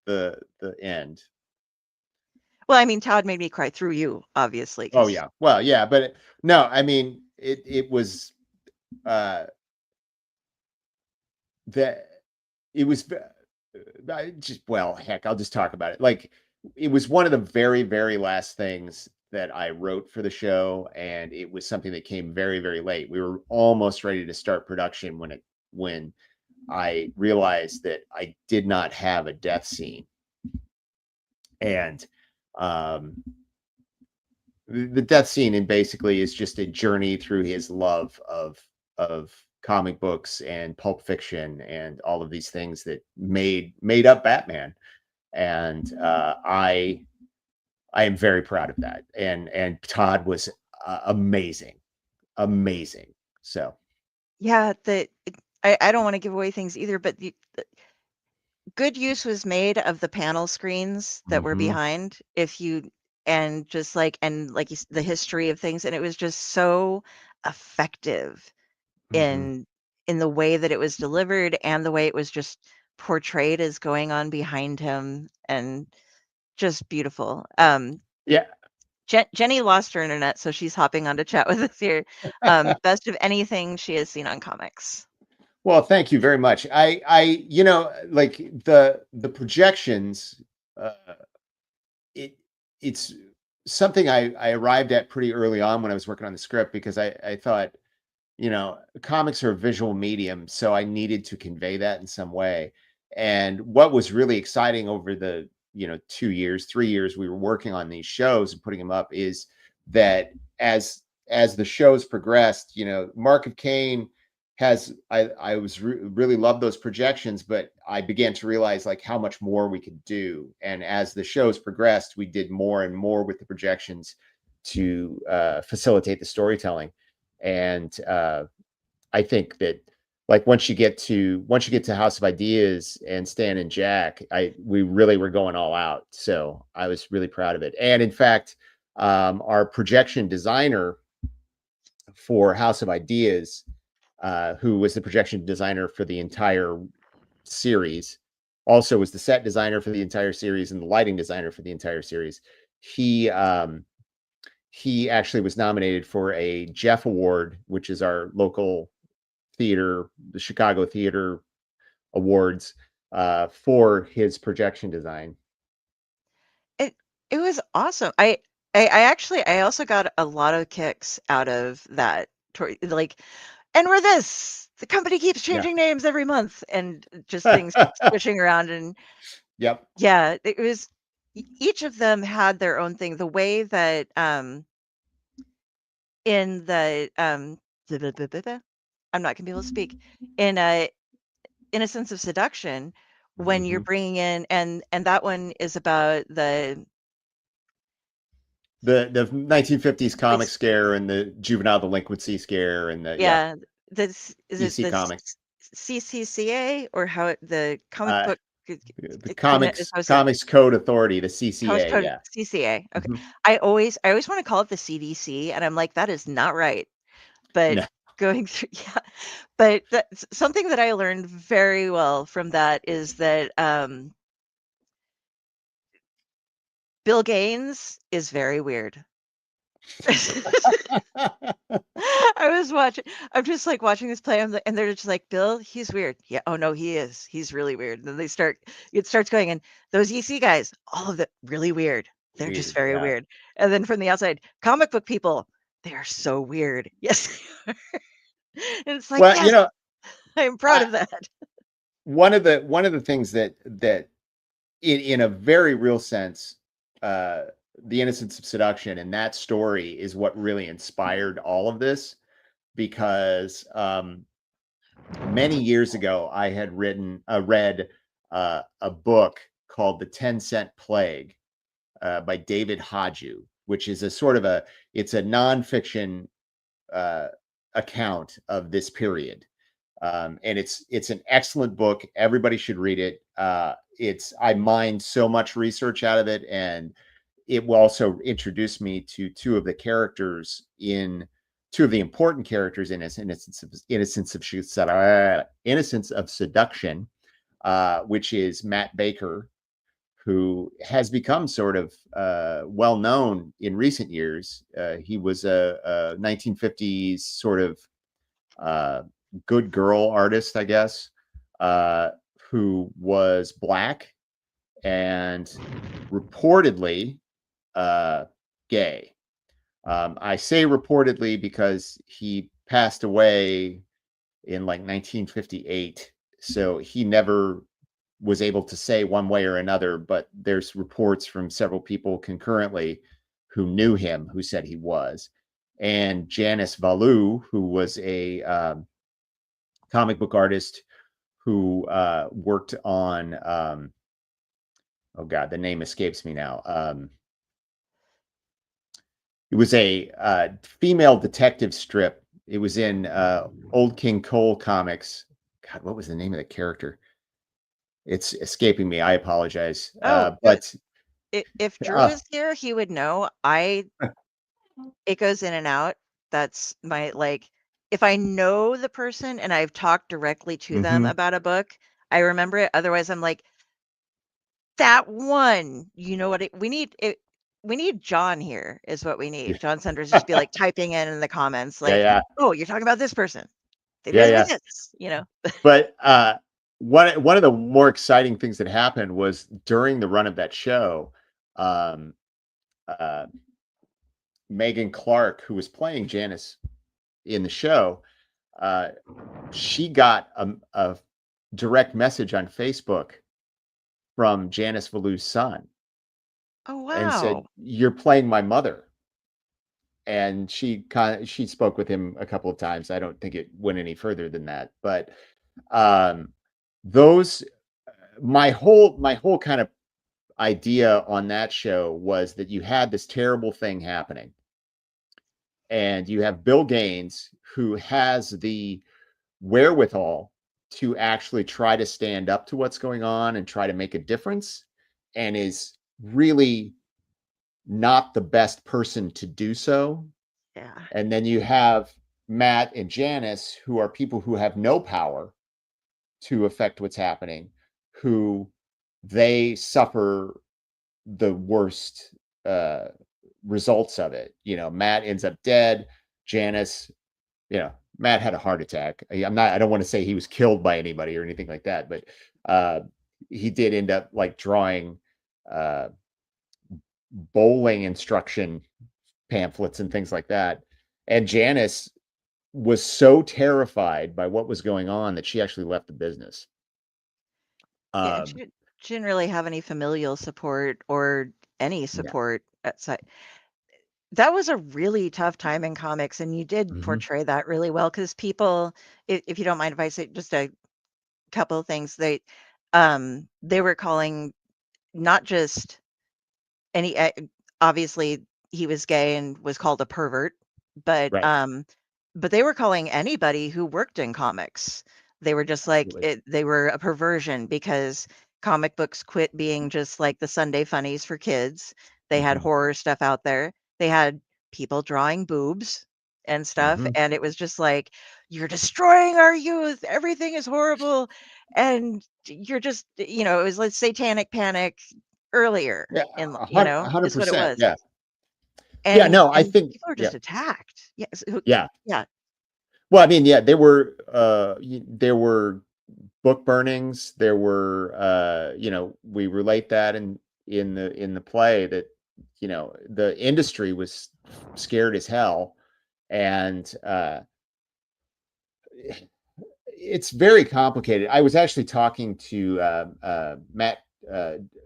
the end. Well, I mean, Todd made me cry through you, obviously. Oh yeah. Well, yeah, but no, I mean, it was that it was just, well, heck, I'll just talk about it. Like, it was one of the very, very last things that I wrote for the show, and it was something that came very, very late. We were almost ready to start production when I realized that I did not have a death scene. And the death scene in basically is just a journey through his love of comic books and pulp fiction and all of these things that made up Batman. And I am very proud of that. And Todd was amazing. So Yeah, I don't want to give away things either, but the good use was made of the panel screens that were behind. And the history of things, and it was just so effective in the way that it was delivered and the way it was just portrayed as going on behind him, and just beautiful. Yeah. Jenny lost her internet, so she's hopping on to chat with us here. Best of anything she has seen on comics. Well, thank you very much. I you know, like the projections, it's something I arrived at pretty early on when I was working on the script, because I thought, you know, comics are a visual medium, so I needed to convey that in some way. And what was really exciting over the, 2 years, 3 years we were working on these shows and putting them up, is that as the shows progressed, Mark of Cain has, I was really loved those projections, but I began to realize like how much more we could do. And as the shows progressed, we did more and more with the projections to facilitate the storytelling. And I think that, like, once you get to House of Ideas and Stan and Jack, we really were going all out. So I was really proud of it. And in fact, our projection designer for House of Ideas, who was the projection designer for the entire series, also was the set designer for the entire series and the lighting designer for the entire series. He actually was nominated for a Jeff Award, which is our local theater, the Chicago Theater Awards, for his projection design. It was awesome. I also got a lot of kicks out of that. Like, and we're this. The company keeps changing names every month, and just things keep switching around. And yeah, it was. Each of them had their own thing. The way that in the I'm not gonna be able to speak, in Innocence of Seduction, when you're bringing in, and that one is about the 1950s comic scare and the juvenile delinquency scare and the this is DC it the Comics. CCCA, or how the comic book the Comics Code Authority, the CCA. Code, CCA. Okay. I always want to call it the CDC, and I'm like, that is not right. But going through, but something that I learned very well from that is that Bill Gaines is very weird. I'm just like watching this play, and they're just like, Bill, he's weird. Yeah, oh no, he is. He's really weird. And then it starts going, and those EC guys, all of it really weird. They're just very weird. And then from the outside, comic book people, they are so weird. Yes. And it's like, well, yes, I'm proud of that. One of the things that in a very real sense, the Innocence of Seduction and that story is what really inspired all of this, because many years ago I had read a book called The 10-Cent Plague by David Hodju, which is it's a nonfiction account of this period, and it's an excellent book. Everybody should read it. I mined so much research out of it, and it will also introduce me to two of the important characters in Innocence of Seduction, which is Matt Baker, who has become sort of well known in recent years. He was a 1950s sort of good girl artist, I guess, who was Black and reportedly gay. I say reportedly because he passed away in like 1958, so he never was able to say one way or another, but there's reports from several people concurrently who knew him who said he was. And Janice Valu, who was a comic book artist who worked on oh god, the name escapes me now. It was a female detective strip. It was in Old King Cole comics. God, what was the name of the character? It's escaping me. I apologize. But if Drew is here, he would know. It goes in and out. That's my, like, if I know the person and I've talked directly to them about a book, I remember it. Otherwise, I'm like, that one. You know what? We need John here. Is what we need. John Sanders just be like typing in the comments, like, oh, you're talking about this person. They did this, you know. But one of the more exciting things that happened was during the run of that show, Megan Clark, who was playing Janice in the show, she got a direct message on Facebook from Janice Valu's son. Oh, wow. And said, "You're playing my mother." And she spoke with him a couple of times. I don't think it went any further than that. But my whole kind of idea on that show was that you had this terrible thing happening, and you have Bill Gaines, who has the wherewithal to actually try to stand up to what's going on and try to make a difference, and is really not the best person to do so. Yeah. And then you have Matt and Janice, who are people who have no power to affect what's happening, who they suffer the worst results of it. You know, Matt ends up dead. Janice, you know, Matt had a heart attack. I don't want to say he was killed by anybody or anything like that, but he did end up like drawing bowling instruction pamphlets and things like that. And Janice was so terrified by what was going on that she actually left the business. Yeah, she didn't really have any familial support or any support outside. That was a really tough time in comics, and you did portray that really well, because people, if you don't mind if I say just a couple of things, they were calling not just any, obviously he was gay and was called a pervert, but but they were calling anybody who worked in comics. They were just like they were a perversion, because comic books quit being just like the Sunday funnies for kids. They had horror stuff out there. They had people drawing boobs and stuff, and it was just like, you're destroying our youth. Everything is horrible, and you're just, you know, it was like satanic panic earlier in, you know, 100%, is what it was. yeah. And, no, I and think people were just attacked. Yes. Yeah. Well, I mean, there were book burnings. There were, you know, we relate that in the play that, you know, the industry was scared as hell, and it's very complicated. I was actually talking to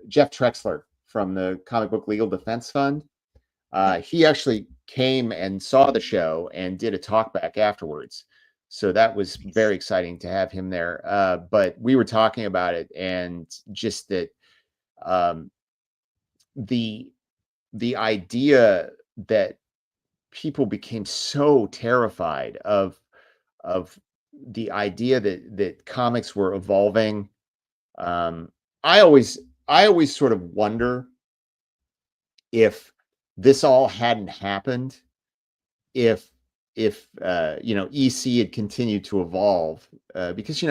Jeff Trexler from the Comic Book Legal Defense Fund. He actually came and saw the show and did a talk back afterwards. So that was very exciting to have him there. But we were talking about it, and just that the idea that people became so terrified of the idea that comics were evolving. I always sort of wonder if this all hadn't happened, if EC had continued to evolve, because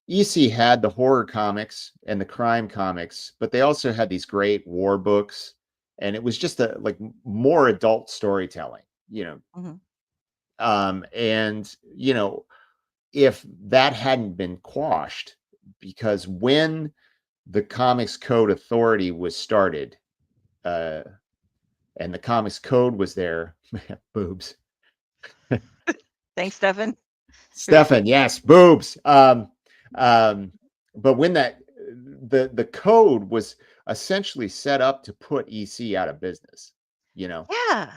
EC had the horror comics and the crime comics, but they also had these great war books, and it was just more adult storytelling, Mm-hmm. And if that hadn't been quashed, because when the Comics Code Authority was started, and the Comics Code was there, boobs. Thanks, Stefan. Stefan, yes, boobs. But when the code was essentially set up to put EC out of business, Yeah.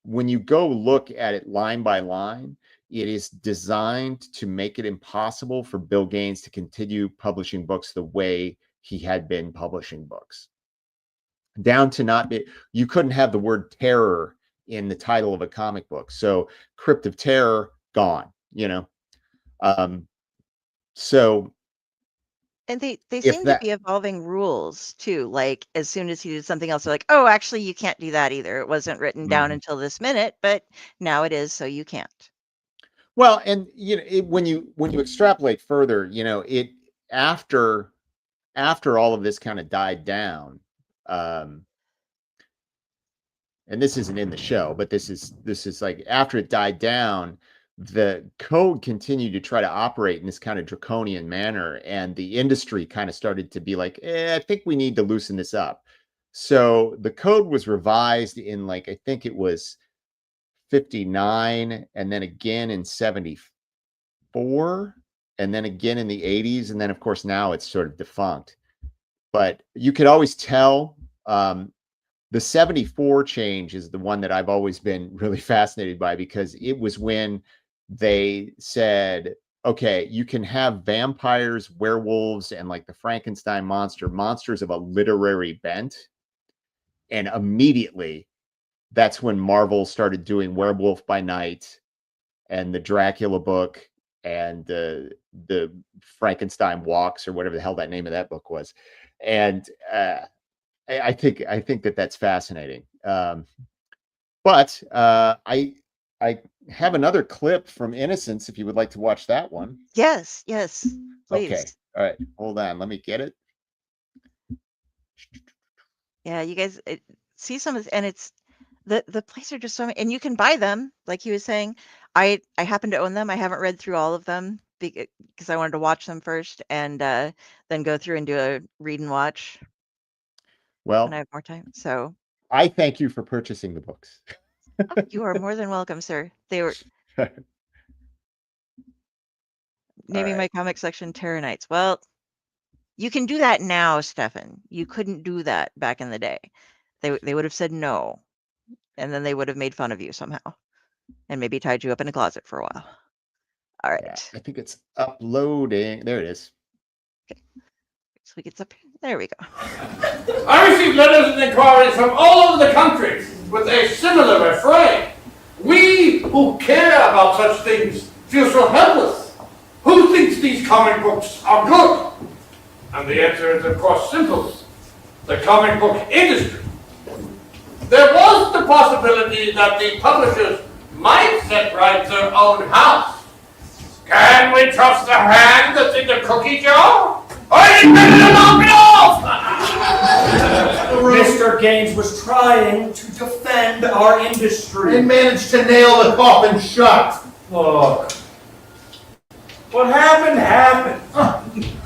when you go look at it line by line, it is designed to make it impossible for Bill Gaines to continue publishing books the way he had been publishing books. Down to you couldn't have the word terror in the title of a comic book. So Crypt of Terror, gone, so. And they seem to be evolving rules too. Like as soon as he did something else, they're like, oh, actually you can't do that either. It wasn't written down until this minute, but now it is, so you can't. Well, and when you extrapolate further, it after all of this kind of died down, and this isn't in the show, but this is like after it died down, the code continued to try to operate in this kind of draconian manner, and the industry kind of started to be like, I think we need to loosen this up. So the code was revised in I think it was 59, and then again in 74, and then again in the 80s, and then of course now it's sort of defunct. But you could always tell. The 74 change is the one that I've always been really fascinated by, because it was when they said, okay, you can have vampires, werewolves, and the Frankenstein monsters of a literary bent. And immediately that's when Marvel started doing Werewolf by Night and the Dracula book and the Frankenstein Walks, or whatever the hell that name of that book was. And I think that's fascinating. But I have another clip from Innocence if you would like to watch that one. Yes, please. Okay. All right. Hold on. Let me get it. Yeah, you guys see some of this, and it's the plays are just so, and you can buy them, like he was saying. I happen to own them. I haven't read through all of them because I wanted to watch them first, and then go through and do a read and watch. Well, when I have more time. So I thank you for purchasing the books. you are more than welcome, sir. They were naming my comic section Terror Nights. Well, you can do that now, Stefan. You couldn't do that back in the day. They would have said no, and then they would have made fun of you somehow, and maybe tied you up in a closet for a while. All right. Yeah, I think it's uploading. There it is. Okay. So it gets up here. There we go. I received letters and inquiries from all over the country with a similar refrain. We who care about such things feel so helpless. Who thinks these comic books are good? And the answer is, of course, simple. The comic book industry. There was the possibility that the publishers might set right their own house. Can we trust the hand that's in the cookie jar? Are you ready to knock it off? Mr. Gaines was trying to defend our industry. And managed to nail the coffin shut. Look. What happened happened.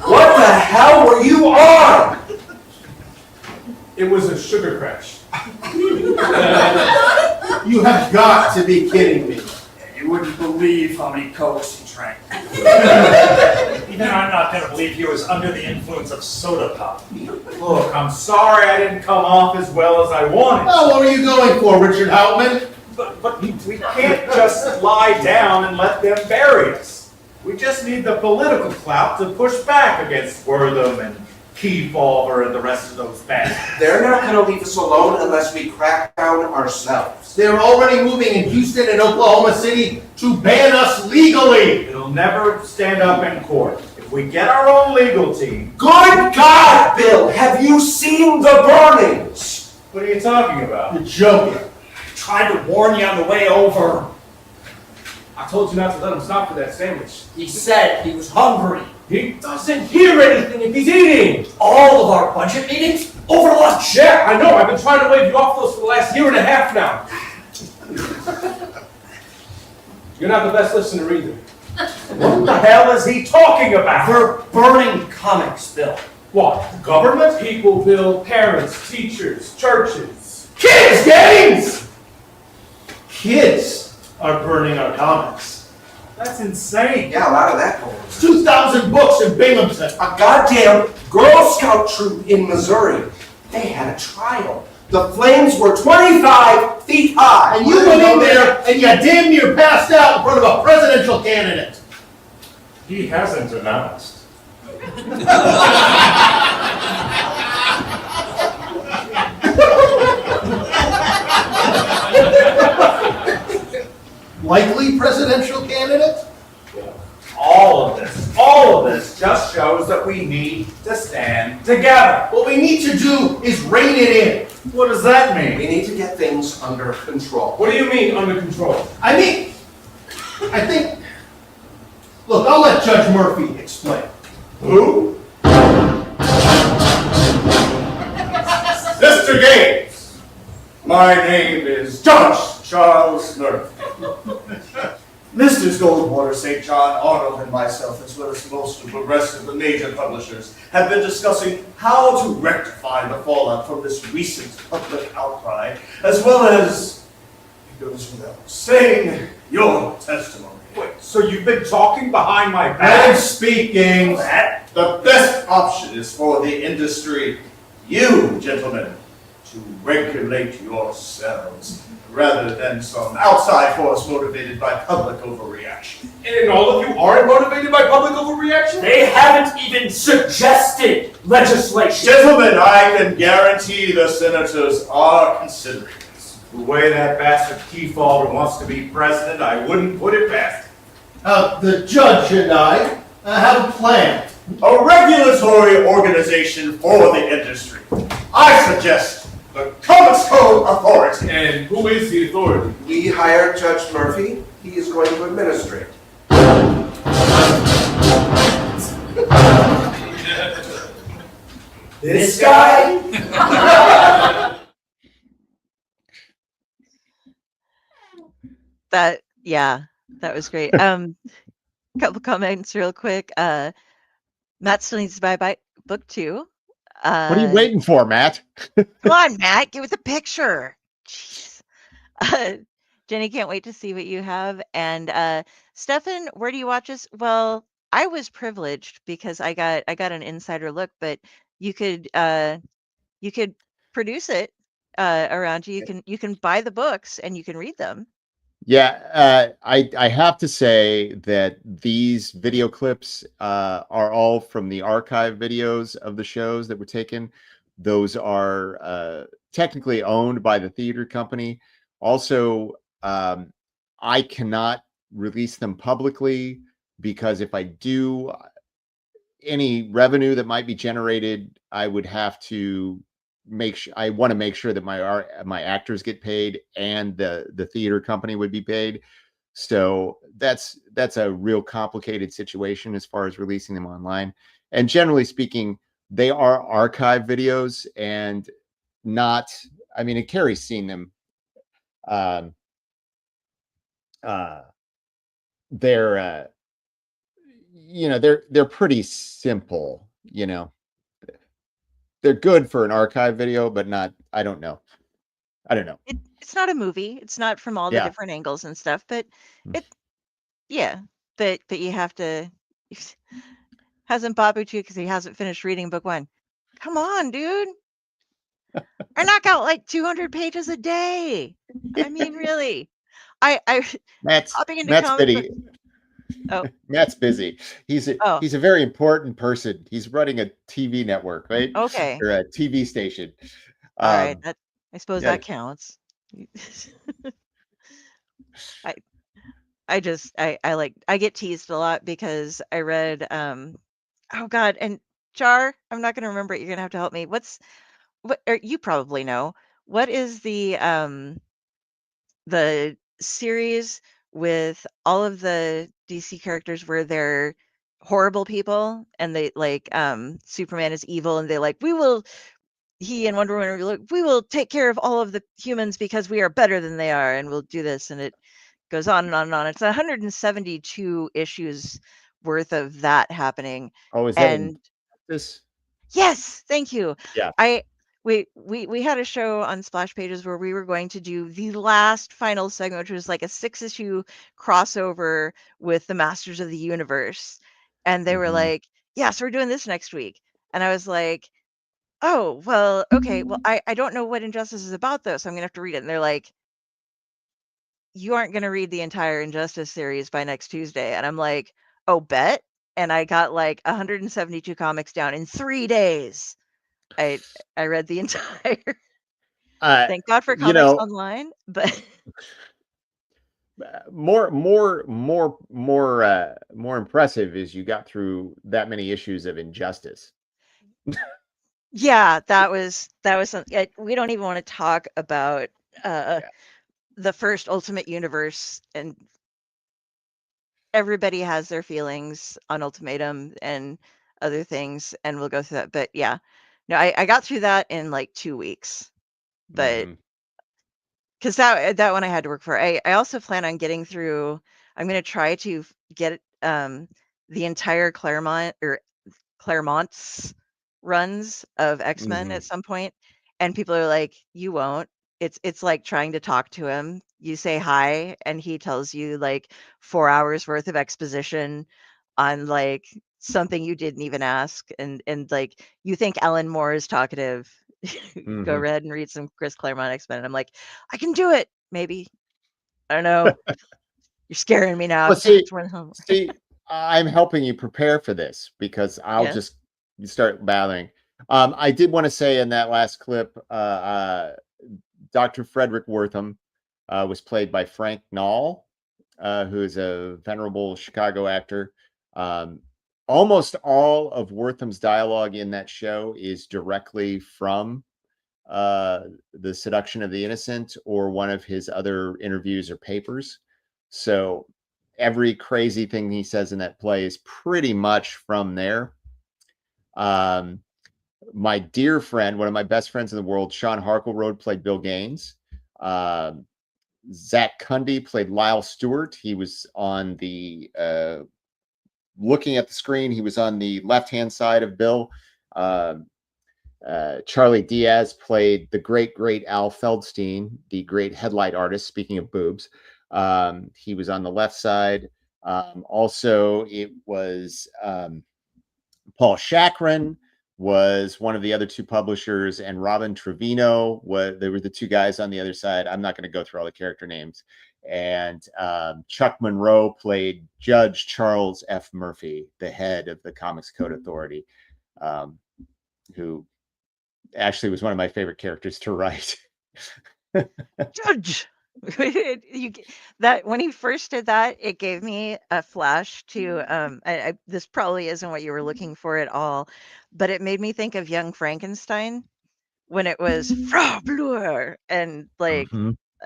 What the hell were you on? It was a sugar crash. You have got to be kidding me. You wouldn't believe how many cokes he drank. Even I'm not going to believe he was under the influence of soda pop. Look, I'm sorry I didn't come off as well as I wanted. Oh, what were you going for, Richard Houtman? But we can't just lie down and let them bury us. We just need the political clout to push back against Wortham and Kefauver and the rest of those bastards. They're not going to leave us alone unless we crack down ourselves. They're already moving in Houston and Oklahoma City to ban us legally. It'll never stand up in court. If we get our own legal team. Good God, Bill! Have you seen the burnings? What are you talking about? You're joking. Tried to warn you on the way over. I told you not to let him stop for that sandwich. He said he was hungry. He doesn't hear anything if he's eating. All of our budget meetings over lunch. Yeah, I know. I've been trying to wave you off those for the last year and a half now. You're not the best listener either. What the hell is he talking about? We're burning comics, Bill. What? The government? People, Bill, parents, teachers, churches. Kids, games! Kids are burning our comics. That's insane. Yeah, a lot of that going on. 2,000 books in Binghamton. A goddamn Girl Scout troop in Missouri. They had a trial. The flames were 25 feet high. And you went in there and you damn near passed out in front of a presidential candidate. He hasn't announced. Likely presidential candidate? All of this just shows that we need to stand together. What we need to do is rein it in. What does that mean? We need to get things under control. What do you mean under control? I think, look, I'll let Judge Murphy explain. Who? Mr. Gaines, my name is Judge Charles Murphy. Mr. Goldwater, St. John, Arnold, and myself, as well as most of the rest of the major publishers, have been discussing how to rectify the fallout from this recent public outcry, as well as, it goes without saying, your testimony. Wait, so you've been talking behind my I'm back? speaking. The best option is for the industry, you gentlemen, to regulate yourselves, rather than some outside force motivated by public overreaction. And all of you aren't motivated by public overreaction? They haven't even suggested legislation. Gentlemen, I can guarantee the senators are considering this. The way that bastard Kefauver wants to be president, I wouldn't put it past him. The judge and I have a plan. A regulatory organization for the industry. I suggest the Comics Code Authority. And who is the authority? We hired Judge Murphy. He is going to administrate. This guy? That was great. Couple comments real quick. Matt still needs to buy book 2. What are you waiting for, Matt? Come on, Matt, give us a picture. Jeez. Jenny can't wait to see what you have. And Stefan, where do you watch us? Well, I was privileged because I got an insider look, but you could produce it around you. You can buy the books and you can read them. Yeah, I have to say that these video clips are all from the archive videos of the shows that were taken. Those are technically owned by the theater company. Also, I cannot release them publicly because if I do, any revenue that might be generated, I would have to I want to make sure that my actors get paid and the theater company would be paid. So that's a real complicated situation as far as releasing them online. And generally speaking, they are archive videos and not, I mean, and Carrie's seen them. They're they're pretty simple, They're good for an archive video, but not, I don't know. It's not a movie. It's not from all the different angles and stuff, but but you have to, hasn't bothered you because he hasn't finished reading book 1. Come on, dude. I knock out like 200 pages a day. I mean, really. Matt's busy. Oh, Matt's busy. He's a very important person. He's running a TV network, right? Okay. Or a TV station. All right. I suppose that counts. I get teased a lot because I read oh God, and Jar, I'm not gonna remember it. You're gonna have to help me. Or you probably know. what is the series with all of the DC characters where they're horrible people and they like Superman is evil and they like he and Wonder Woman are like, we will take care of all of the humans because we are better than they are and we'll do this, and it goes on and on and on. It's 172 issues worth of that happening. Oh, is that And this? yes, thank you. Yeah. We had a show on Splash Pages where we were going to do the last final segment, which was like a 6-issue crossover with the Masters of the Universe. And they were like, yes, we're doing this next week. And I was like, oh, well, okay. Well, I don't know what Injustice is about, though, so I'm going to have to read it. And they're like, you aren't going to read the entire Injustice series by next Tuesday. And I'm like, oh, bet. And I got like 172 comics down in 3 days. I read the entire. Thank God for comics online, but more impressive is you got through that many issues of Injustice. yeah, that was something. We don't even want to talk about the first Ultimate Universe, and everybody has their feelings on Ultimatum and other things, and we'll go through that. But yeah, no, I got through that in like 2 weeks, but because that one I had to work for. I also plan on getting through. I'm going to try to get the entire Claremont's runs of X-Men at some point, and people are like, you won't. It's like trying to talk to him. You say hi and he tells you like 4 hours worth of exposition on like something you didn't even ask, and like you think Alan Moore is talkative. Go ahead and read some Chris Claremont X-Men. And I'm like, I can do it, maybe. I don't know. You're scaring me now. Well, see, I'm helping you prepare for this because I'll just start battling. I did want to say in that last clip, Dr. Frederick Wortham was played by Frank Nall, who is a venerable Chicago actor. Almost all of Wortham's dialogue in that show is directly from The Seduction of the Innocent or one of his other interviews or papers. So every crazy thing he says in that play is pretty much from there. My dear friend, one of my best friends in the world, Sean Harkleroad, played Bill Gaines. Zach Cundy played Lyle Stewart. He was on the looking at the screen. He was on the left-hand side of Bill. Charlie Diaz played the great Al Feldstein, the great headlight artist. Speaking of boobs, he was on the left side. Also, it was Paul Chakrin was one of the other two publishers, and Robin Trevino they were the two guys on the other side. I'm not going to go through all the character names. And Chuck Monroe played Judge Charles F. Murphy, the head of the Comics Code Authority, who actually was one of my favorite characters to write. Judge. That when he first did that, it gave me a flash to this probably isn't what you were looking for at all, but it made me think of Young Frankenstein when it was Frau Blur, and like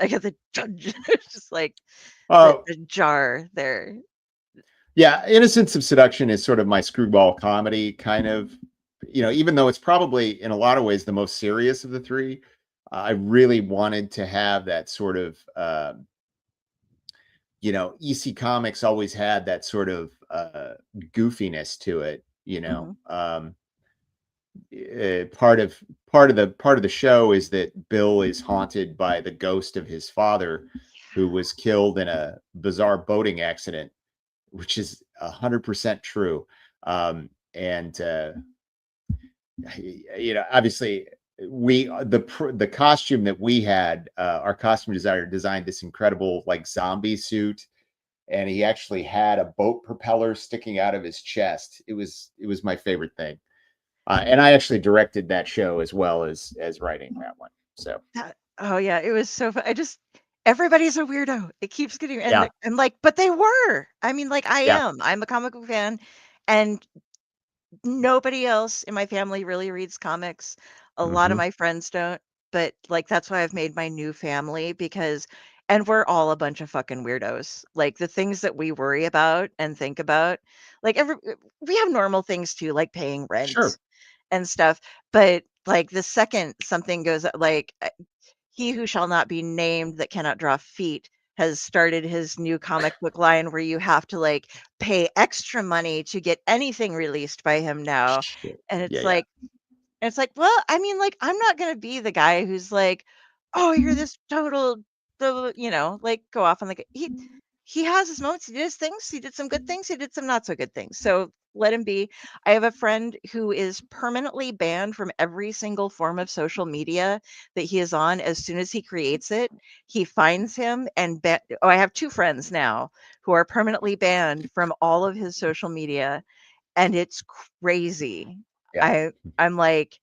I got the judge. It's just like the jar there. Yeah, Innocence of Seduction is sort of my screwball comedy kind of, even though it's probably in a lot of ways the most serious of the three. I really wanted to have that sort of, EC Comics always had that sort of goofiness to it. Part of the show is that Bill is haunted by the ghost of his father, who was killed in a bizarre boating accident, which is 100% true. Obviously, the costume that we had, our costume designer designed this incredible like zombie suit, and he actually had a boat propeller sticking out of his chest. It was my favorite thing, and I actually directed that show as well as writing that one. So it was so fun. Everybody's a weirdo. It keeps getting, and I'm like, but they were. I mean, like I'm a comic book fan, and nobody else in my family really reads comics. A lot of my friends don't. but like that's why I've made my new family because and we're all a bunch of fucking weirdos. Like the things that we worry about and think about, like we have normal things too, like paying Sure. rent and stuff. But like the second something goes like he who shall not be named that cannot draw feet has started his new comic book line where you have to like pay extra money to get anything released by him now. Shit. And Yeah. it's like, well, I mean, like, I'm not gonna be the guy who's like, oh, you're this total, like go off on like he has his moments. He did his things. He did some good things. He did some not so good things. So let him be. I have a friend who is permanently banned from every single form of social media that he is on. As soon as he creates it, he finds him and I have two friends now who are permanently banned from all of his social media, and it's crazy. Yeah. I'm like,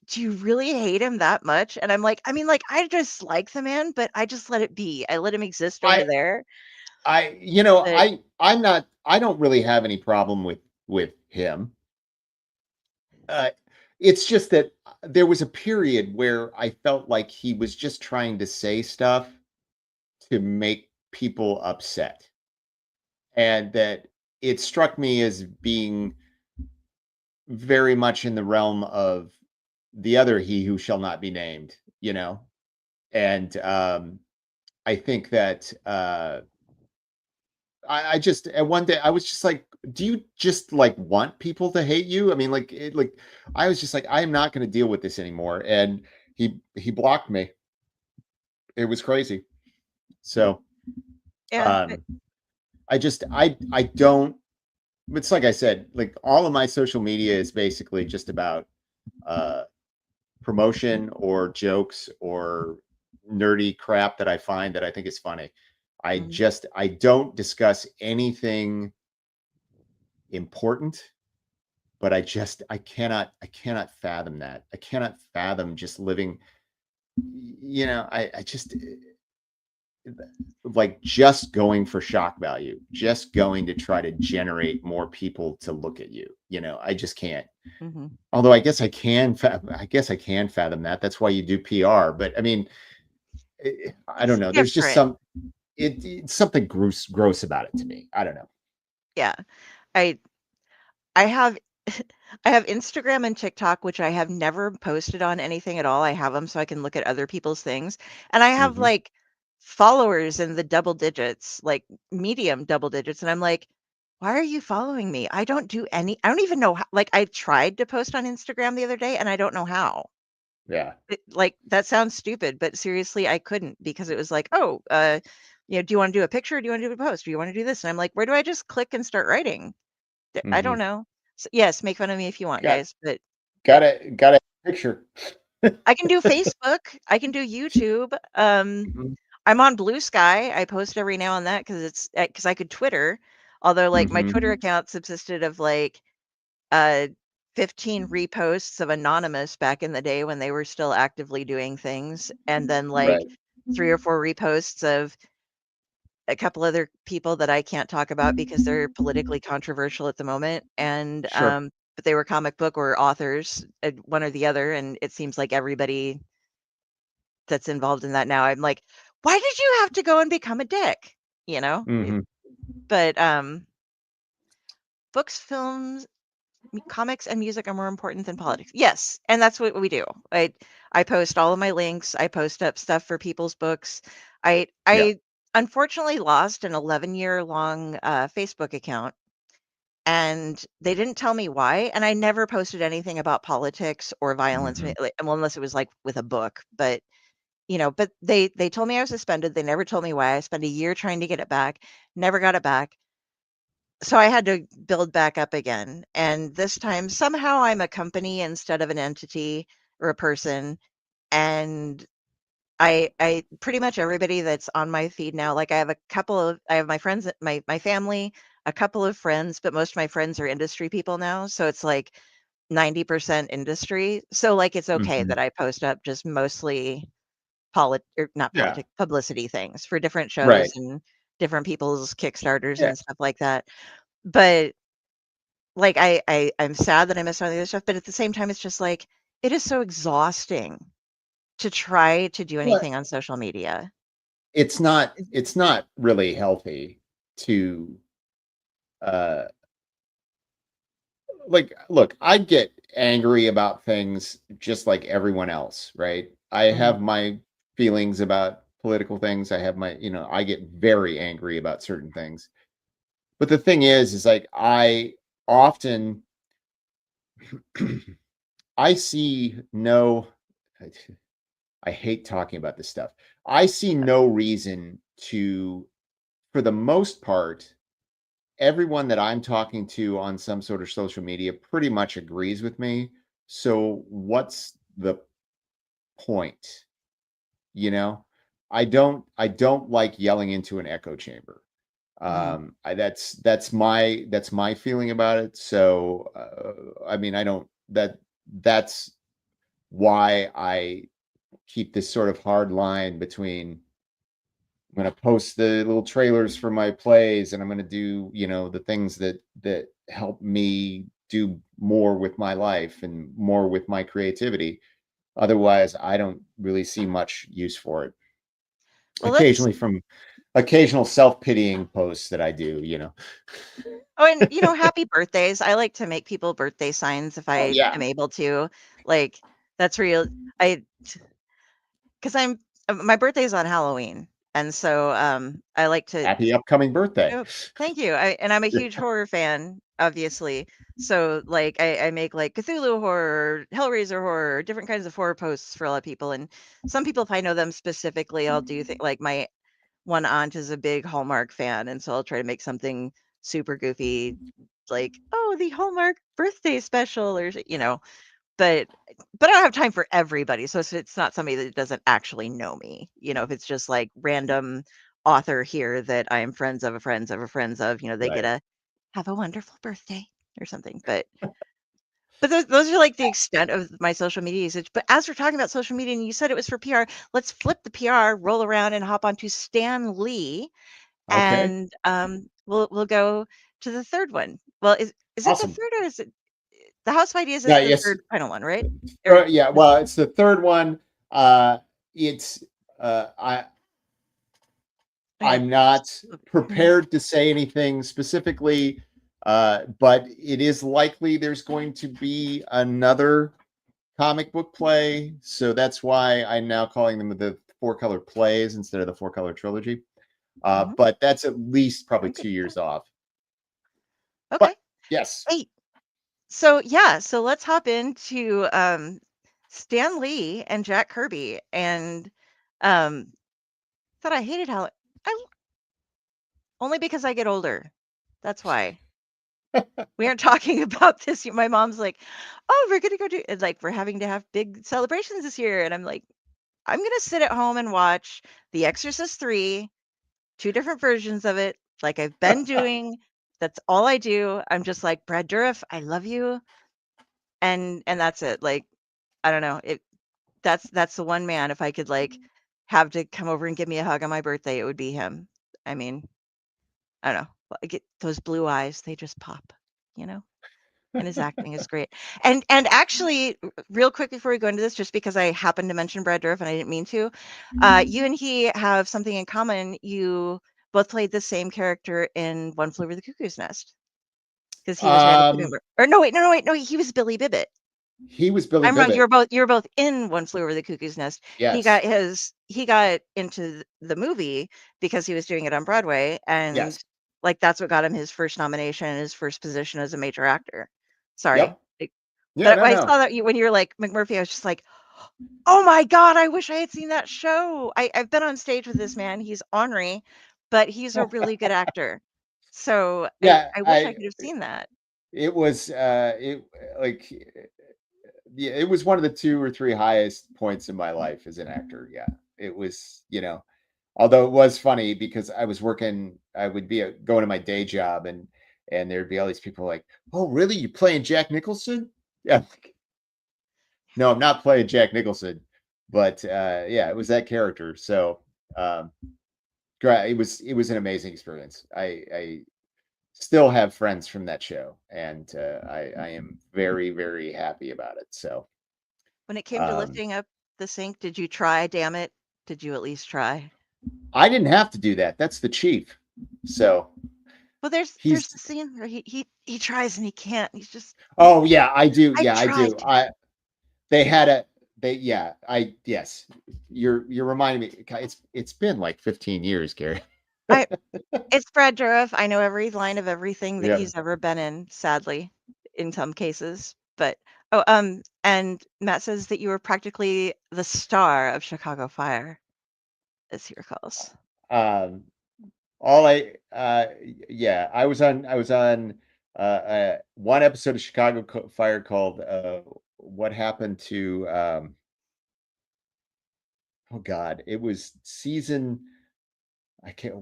do you really hate him that much? And I'm like, I mean, like, I just like the man, but I just let it be. I let him exist over I there. But I don't really have any problem with him. It's just that there was a period where I felt like he was just trying to say stuff to make people upset. And that it struck me as being very much in the realm of the other he who shall not be named, And I think that I just and one day I was just like, do you just like want people to hate you? I mean, I was just like, I am not going to deal with this anymore. And he blocked me. It was crazy. So yeah, I don't, it's like I said, like all of my social media is basically just about promotion or jokes or nerdy crap that I find that I think is funny. I don't discuss anything important, but I cannot fathom that. I cannot fathom just living, I just like just going for shock value, just going to try to generate more people to look at you. I just can't. Mm-hmm. Although I guess I can fathom that. That's why you do PR. But I mean, I don't know. There's just it's something gross about it to me. I don't know. Yeah. I have I have Instagram and TikTok, which I have never posted on anything at all. I have them so I can look at other people's things. And I have like followers in the double digits, like medium double digits. And I'm like, why are you following me? I don't even know how, like I tried to post on Instagram the other day and I don't know how. Yeah. Like that sounds stupid, but seriously, I couldn't because it was like, oh, do you want to do a picture? Or do you want to do a post? Do you want to do this? And I'm like, where do I just click and start writing? I don't know. So, yes, make fun of me if you want, guys, but got a picture. I can do Facebook. I can do YouTube. I'm on Blue Sky. I post every now and then because I could Twitter. Although, like, my Twitter account subsisted of like 15 reposts of Anonymous back in the day when they were still actively doing things, and then like 3 or 4 reposts of a couple other people that I can't talk about because they're politically controversial at the moment. And but they were comic book or authors, one or the other, and it seems like everybody that's involved in that now, I'm like, why did you have to go and become a dick? But books, films, comics, and music are more important than politics. Yes, and that's what we do. I post all of my links. I post up stuff for people's books. I unfortunately lost an 11-year-long Facebook account, and they didn't tell me why. And I never posted anything about politics or violence, well, unless it was like with a book. But but they told me I was suspended. They never told me why. I spent a year trying to get it back, never got it back. So I had to build back up again. And this time, somehow I'm a company instead of an entity or a person. And I pretty much everybody that's on my feed now, like I have my friends, my family, a couple of friends, but most of my friends are industry people now. So it's like 90% industry. So like it's okay that I post up just mostly publicity things for different shows and different people's Kickstarters and stuff like that. But like I'm sad that I missed all the other stuff, but at the same time, it's just like it is so exhausting to try to do Well, anything on social media. it's not really healthy to like, look, I get angry about things just like everyone else, right? I have my feelings about political things. I have my, I get very angry about certain things. But the thing is like I often I see no I hate talking about this stuff. I see no reason to, for the most part, everyone that I'm talking to on some sort of social media pretty much agrees with me. So what's the point? You know, I don't like yelling into an echo chamber. That's my feeling about it. So I mean, I don't that's why I keep this sort of hard line between I'm going to post the little trailers for my plays and I'm going to do, the things that help me do more with my life and more with my creativity. Otherwise, I don't really see much use for it. Well, Occasionally from occasional self-pitying posts that I do, Oh, and happy birthdays. I like to make people birthday signs if Oh I yeah. am able to. Like that's real. Because my birthday's on Halloween, and so I like to. Happy upcoming birthday. Oh, thank you. And I'm a huge horror fan, obviously. So like I make like Cthulhu horror, Hellraiser horror, different kinds of horror posts for a lot of people. And some people, if I know them specifically, I'll do like my one aunt is a big Hallmark fan, and so I'll try to make something super goofy, like, oh, the Hallmark birthday special, or but I don't have time for everybody. So if it's not somebody that doesn't actually know me, if it's just like random author here that I am friends of a friends of a friends of, they get Right. a have a wonderful birthday or something. But those are like the extent of my social media usage. But as we're talking about social media, and you said it was for PR, let's flip the PR, roll around, and hop onto Stan Lee, Okay. and we'll go to the third one. Well, is it the Awesome. third, or is it the House of Ideas is Yeah, the yes. third final one, right? Or Yeah, well, it's the third one. It's I'm not prepared to say anything specifically, but it is likely there's going to be another comic book play. So that's why I'm now calling them the Four-Color plays instead of the Four-Color Trilogy. But that's at least probably 2 years off. Okay. But yes. Hey, so yeah, so let's hop into Stan Lee and Jack Kirby, and thought I hated how only because I get older. That's why. We aren't talking about this. My mom's like, "Oh, we're gonna go do like we're having to have big celebrations this year," and I'm like, "I'm gonna sit at home and watch The Exorcist 3, 2 different versions of it, like I've been doing. That's all I do. I'm just like Brad Dourif. I love you, and that's it. Like I don't know. That's the one man. If I could like have to come over and give me a hug on my birthday, it would be him. I mean, I don't know. I get those blue eyes. They just pop, you know. And his acting is great. And actually, real quick before we go into this, just because I happened to mention Brad Dourif and I didn't mean to, you and he have something in common. You both played the same character in One Flew Over the Cuckoo's Nest because he was Randy Quedlinburg. Or no, wait, he was Billy Bibbit. He was Billy I'm wrong. Bibbit. You were both in One Flew Over the Cuckoo's Nest. Yes. He got into the movie because he was doing it on Broadway, and Yes. like that's what got him his first nomination, his first position as a major actor. Sorry. Yep. But I saw that when you were like McMurphy, I was just like, oh my God, I wish I had seen that show. I've been on stage with this man. He's ornery, but he's a really good actor. So Yeah, I wish I could have seen that. It was it was one of the 2 or 3 highest points in my life as an actor. Yeah, it was, although it was funny because I would be going to my day job and there'd be all these people like, oh, really? You playing Jack Nicholson? Yeah. No, I'm not playing Jack Nicholson, but yeah, it was that character. So it was an amazing experience. I still have friends from that show, and I am very, very happy about it. So when it came to lifting up the sink? Did you try? Damn it! Did you at least try? I didn't have to do that. That's the chief. So Well, there's he's. the scene where he tries and he can't. He's just. Oh yeah, I do. I Yeah, I do. tried. They had a. They yeah. Yes. You're reminding me. It's been like 15 years, Gary. It's Brad Dourif. I know every line of everything that Yeah. he's ever been in, sadly, in some cases. But and Matt says that you were practically the star of Chicago Fire, as he recalls. Yeah, I was on one episode of Chicago Fire called What Happened to oh God, it was season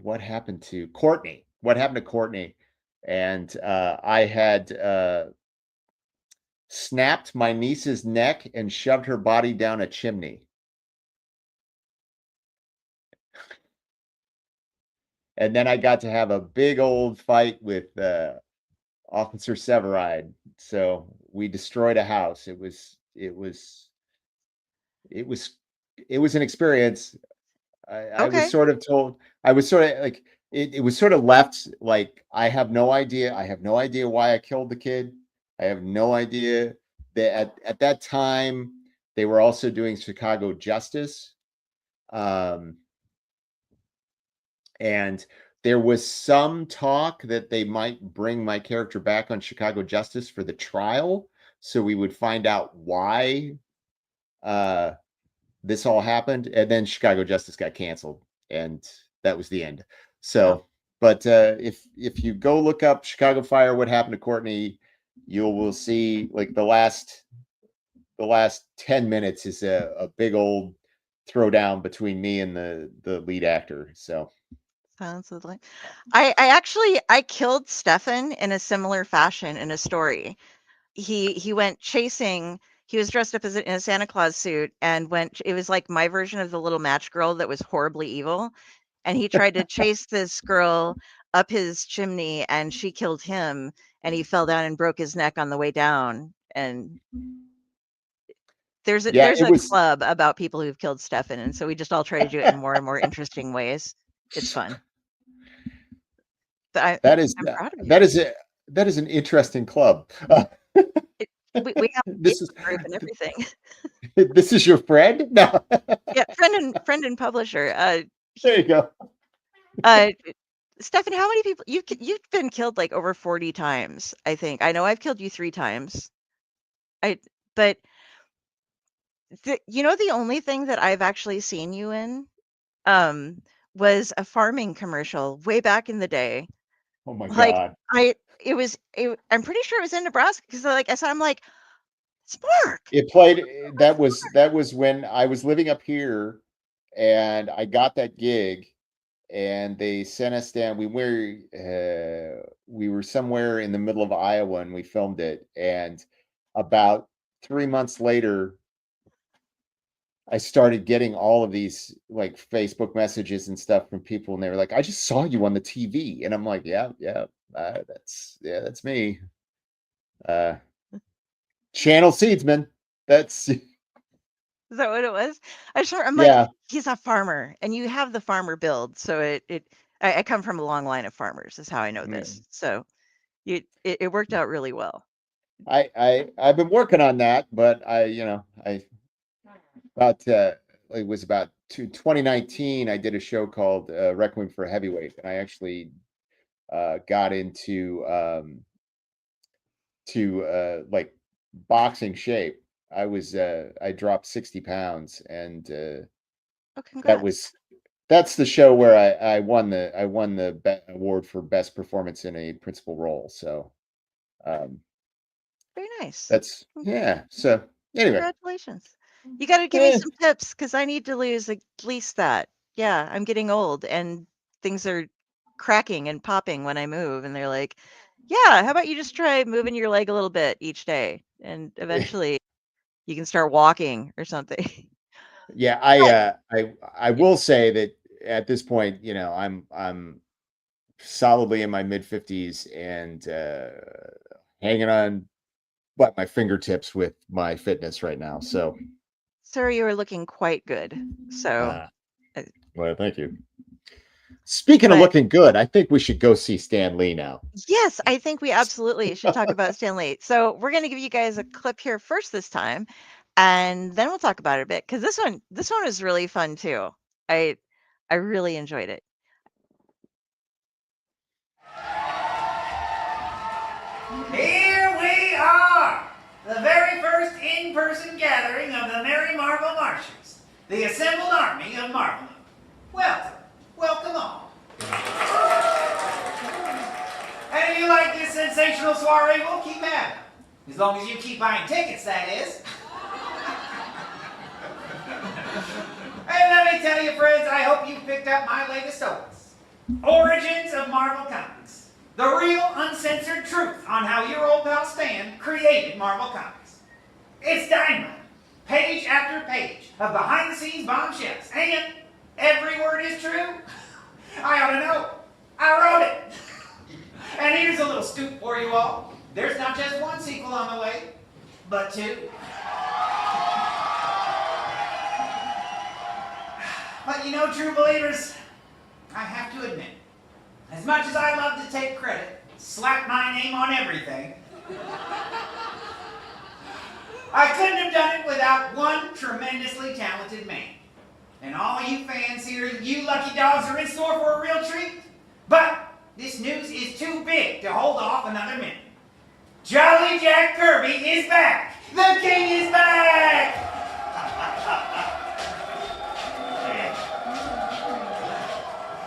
what happened to Courtney? What happened to Courtney? And I had snapped my niece's neck and shoved her body down a chimney. And then I got to have a big old fight with Officer Severide. So we destroyed a house. It was an experience. I was sort of told, I was sort of like, it was sort of left like, I have no idea. I have no idea why I killed the kid. I have no idea that at that time they were also doing Chicago Justice. And there was some talk that they might bring my character back on Chicago Justice for the trial. So we would find out why this all happened. And then Chicago Justice got canceled. And that was the end. So, but if you go look up Chicago Fire, What Happened to Courtney, you will see like the last 10 minutes is a big old throwdown between me and the lead actor. So. Sounds like I killed Stefan in a similar fashion in a story. He went chasing. He was dressed up in a Santa Claus suit and it was like my version of the little match girl that was horribly evil. And he tried to chase this girl up his chimney and she killed him and he fell down and broke his neck on the way down. And there's a club about people who've killed Stefan. And so we just all try to do it in more and more interesting ways. It's fun. But that is an interesting club. We have this group and everything. This is your friend? No. Yeah, friend and publisher. There you go. Stefan, how many people you've been killed like over 40 times, I think. I know I've killed you 3 times. But the only thing that I've actually seen you in was a farming commercial way back in the day. Oh my God. I'm pretty sure it was in Nebraska because I'm like, Spark. It played that was when I was living up here and I got that gig and they sent us down. We were somewhere in the middle of Iowa and we filmed it. And about 3 months later, I started getting all of these like Facebook messages and stuff from people, and they were like, "I just saw you on the TV," and I'm like, "Yeah, that's me." Channel Seedsman. That's. Is that what it was? I'm like, he's a farmer, and you have the farmer build, so I come from a long line of farmers. Is how I know this. So, it worked out really well. I've been working on that, but it was about 2019. I did a show called Requiem for a Heavyweight, and I actually got into like boxing shape. I dropped 60 pounds, and that's the show where I won the award for best performance in a principal role. So very nice. So anyway, congratulations. You got to give me some tips because I need to lose at least that. Yeah, I'm getting old and things are cracking and popping when I move. And they're like, yeah, how about you just try moving your leg a little bit each day? And eventually you can start walking or something. Yeah, I will say that at this point, I'm solidly in my mid-50s and hanging on by my fingertips with my fitness right now. So Sir, you are looking quite good. So, Well, thank you. Speaking of looking good, I think we should go see Stan Lee now. yes, I think we absolutely should talk about Stan Lee. So we're going to give you guys a clip here first this time, and then we'll talk about it a bit because this one was really fun too. I really enjoyed it. Here we are, the very first in-person gathering of the Merry Marvel Marchers, the assembled army of Marvel. Welcome all. And if you like this sensational soiree, we'll keep having it. As long as you keep buying tickets, that is. And let me tell you, friends, I hope you picked up my latest opus, Origins of Marvel Comics. The real, uncensored truth on how your old pal Stan created Marvel Comics. It's dynamite, page after page of behind-the-scenes bombshells, and every word is true. I ought to know. I wrote it. And here's a little scoop for you all. There's not just one sequel on the way, but two. But you know, true believers, I have to admit, as much as I love to take credit, slap my name on everything, I couldn't have done it without one tremendously talented man. And all you fans here, you lucky dogs, are in store for a real treat. But this news is too big to hold off another minute. Jolly Jack Kirby is back! The king is back!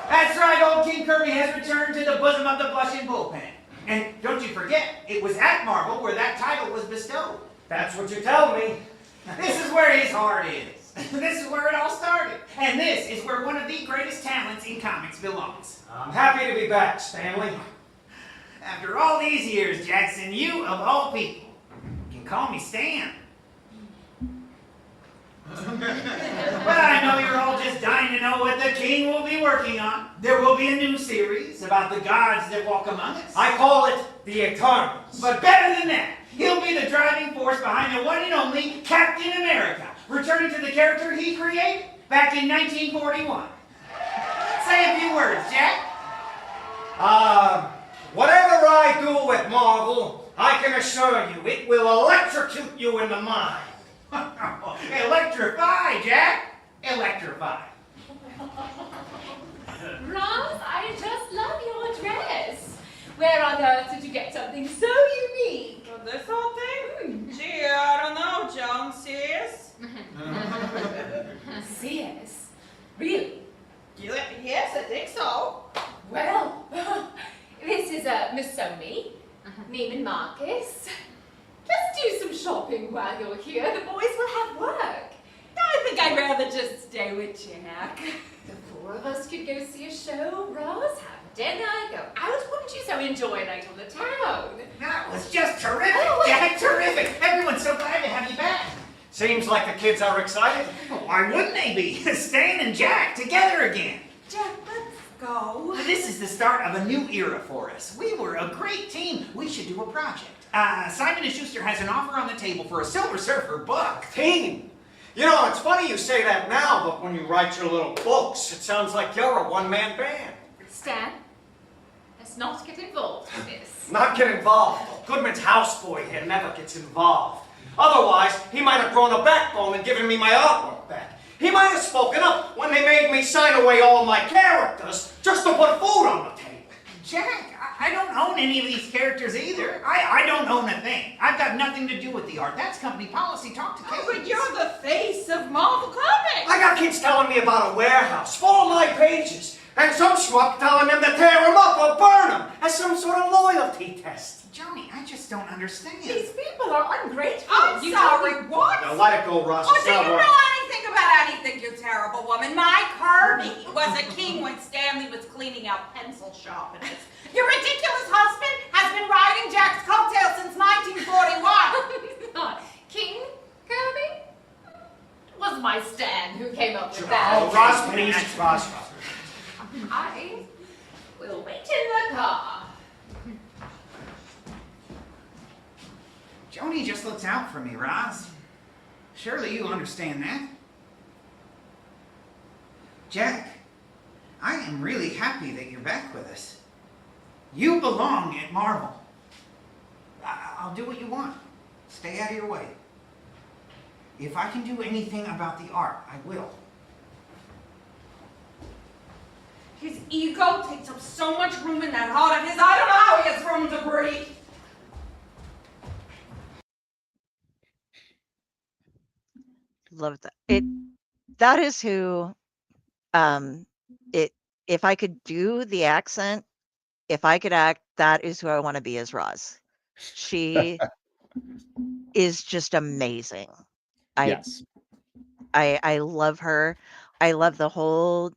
That's right, old King Kirby has returned to the bosom of the blushing bullpen. And don't you forget, it was at Marvel where that title was bestowed. That's what you tell me. This is where his heart is. This is where it all started. And this is where one of the greatest talents in comics belongs. I'm happy to be back, Stanley. After all these years, Jackson, you of all people can call me Stan. Well, I know you're all just dying to know what the king will be working on. There will be a new series about the gods that walk among us. I call it The Eternals. But better than that, he'll be the driving force behind the one and only Captain America, returning to the character he created back in 1941. Say a few words, Jack. Whatever I do with Marvel, I can assure you it will electrocute you in the mind. Electrify, Jack! Electrify. Ross, I just love your dress. Where on earth did you get something so unique? Well, this whole thing? Gee, I don't know, Joan. Serious? Serious? Really? Yes, I think so. Well, this is Miss Somi, Neiman Marcus. Just do some shopping while you're here. The boys will have work. I think I'd rather just stay with Jack. The four of us could go see a show, Ross, have dinner, go out. Wouldn't you so enjoy a night on the town? That was just terrific, Jack, terrific. Everyone's so glad to have you back. Seems like the kids are excited. Why wouldn't they be? Stan and Jack together again. Jack, let's go. This is the start of a new era for us. We were a great team. We should do a project. Simon & Schuster has an offer on the table for a Silver Surfer book. Team? You know, it's funny you say that now, but when you write your little books, it sounds like you're a one-man band. Stan, let's not get involved with this. Not get involved. Goodman's houseboy here never gets involved. Otherwise, he might have grown a backbone and given me my artwork back. He might have spoken up when they made me sign away all my characters just to put food on the table. Jack, I don't own any of these characters either. I don't own a thing. I've got nothing to do with the art. That's company policy. Talk to Kate. Oh, but you're the face of Marvel Comics. I got kids telling me about a warehouse full of my pages, and some schmuck telling them to tear them up or burn them as some sort of loyalty test. Johnny, I just don't understand. These people are ungrateful. I'm sorry, what? Now let it go, Ross. Oh, do you know anything about anything, you terrible woman? My Kirby was a king when Stanley was cleaning out pencil sharpeners. Your ridiculous husband has been riding Jack's coattail since 1941. He's not. King Kirby? It was my Stan who came up with that. Oh, Ross, please. Ross. I will wait in the car. Joni just looks out for me, Roz. Surely you understand that. Jack, I am really happy that you're back with us. You belong at Marvel. I'll do what you want. Stay out of your way. If I can do anything about the art, I will. His ego takes up so much room in that heart of his. I don't know how he has room to breathe. Love that. That is who if I could do the accent, if I could act, that is who I want to be as Roz. She is just amazing. Yes. I love her. I love the whole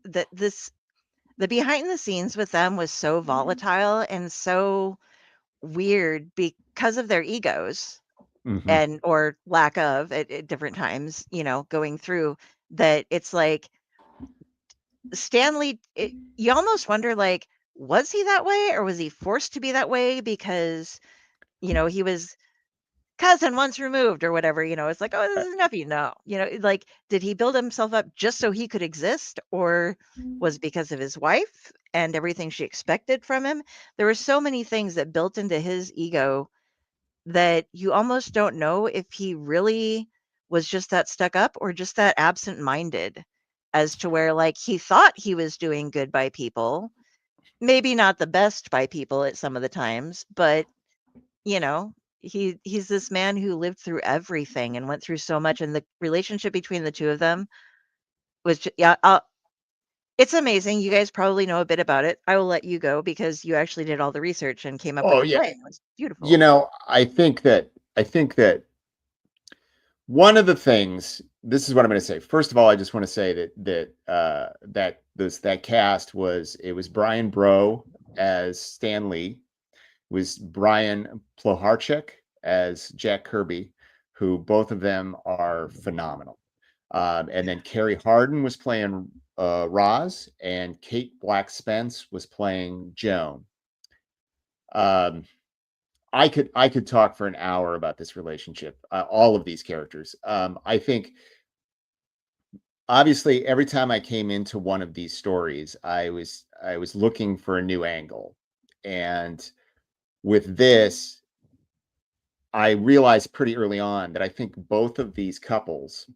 the behind the scenes with them was so volatile and so weird because of their egos and or lack of at different times, going through that. It's like Stanley, you almost wonder, like, was he that way or was he forced to be that way because, he was cousin once removed or whatever, it's like, oh, this is nephew. No, like, did he build himself up just so he could exist, or was it because of his wife and everything she expected from him? There were so many things that built into his ego that you almost don't know if he really was just that stuck up or just that absent-minded, as to where, like, he thought he was doing good by people, maybe not the best by people at some of the times, but he's this man who lived through everything and went through so much, and the relationship between the two of them was just, it's amazing. You guys probably know a bit about it. I will let you go because you actually did all the research and came up with the play. It was beautiful. I think that one of the things, this is what I'm going to say. First of all, I just want to say that cast was Brian Bro as Stan Lee, was Brian Ploharchuk as Jack Kirby, who both of them are phenomenal. And then Carrie Harden was playing Roz, and Kate Black Spence was playing Joan. I could talk for an hour about this relationship, all of these characters. I think obviously every time I came into one of these stories, I was looking for a new angle. And with this, I realized pretty early on that I think both of these couples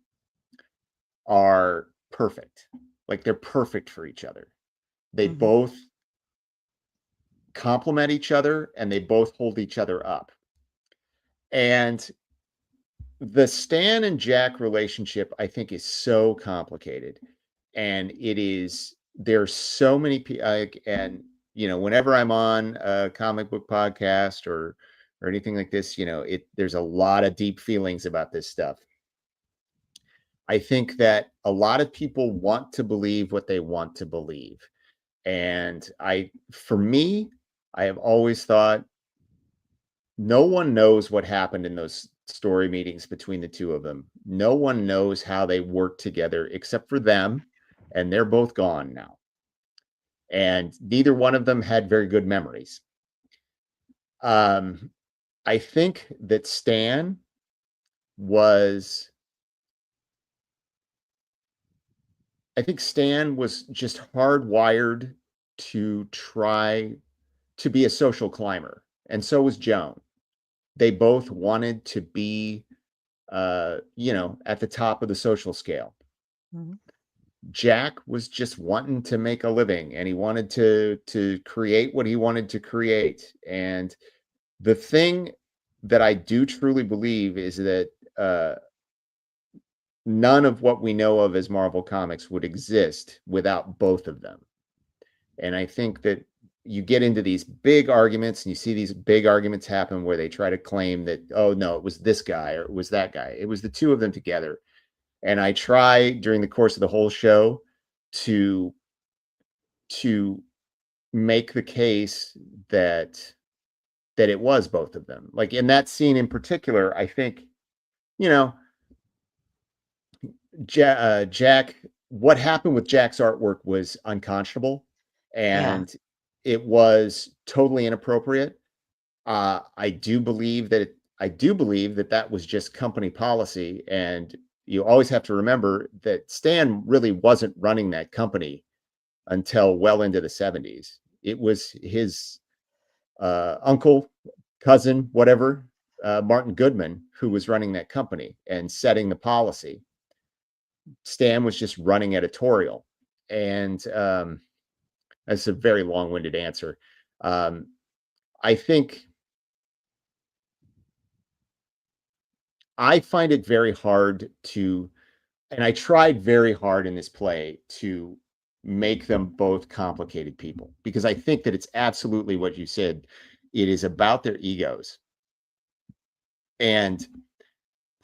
are perfect. Like, they're perfect for each other. They both complement each other and they both hold each other up. And the Stan and Jack relationship, I think, is so complicated. And there's so many people, and whenever I'm on a comic book podcast or anything like this, there's a lot of deep feelings about this stuff. I think that a lot of people want to believe what they want to believe. And for me, I have always thought no one knows what happened in those story meetings between the two of them. No one knows how they worked together except for them, and they're both gone now. And neither one of them had very good memories. I think that Stan was just hardwired to try to be a social climber, and so was Joan. They both wanted to be, at the top of the social scale. Jack was just wanting to make a living, and he wanted to create what he wanted to create. And the thing that I do truly believe is that none of what we know of as Marvel Comics would exist without both of them. And I think that you get into these big arguments, and you see these big arguments happen where they try to claim that, oh no, it was this guy or it was that guy. It was the two of them together. And I try during the course of the whole show to make the case that it was both of them. Like in that scene in particular, I think, Jack, what happened with Jack's artwork was unconscionable, and it was totally inappropriate. I do believe that I do believe that that was just company policy, and you always have to remember that Stan really wasn't running that company until well into the 70s. It was his uncle, cousin, whatever, Martin Goodman, who was running that company and setting the policy. Stan was just running editorial. And that's a very long-winded answer. I think I find it very hard to, and I tried very hard in this play to make them both complicated people, because I think that it's absolutely what you said. It is about their egos. And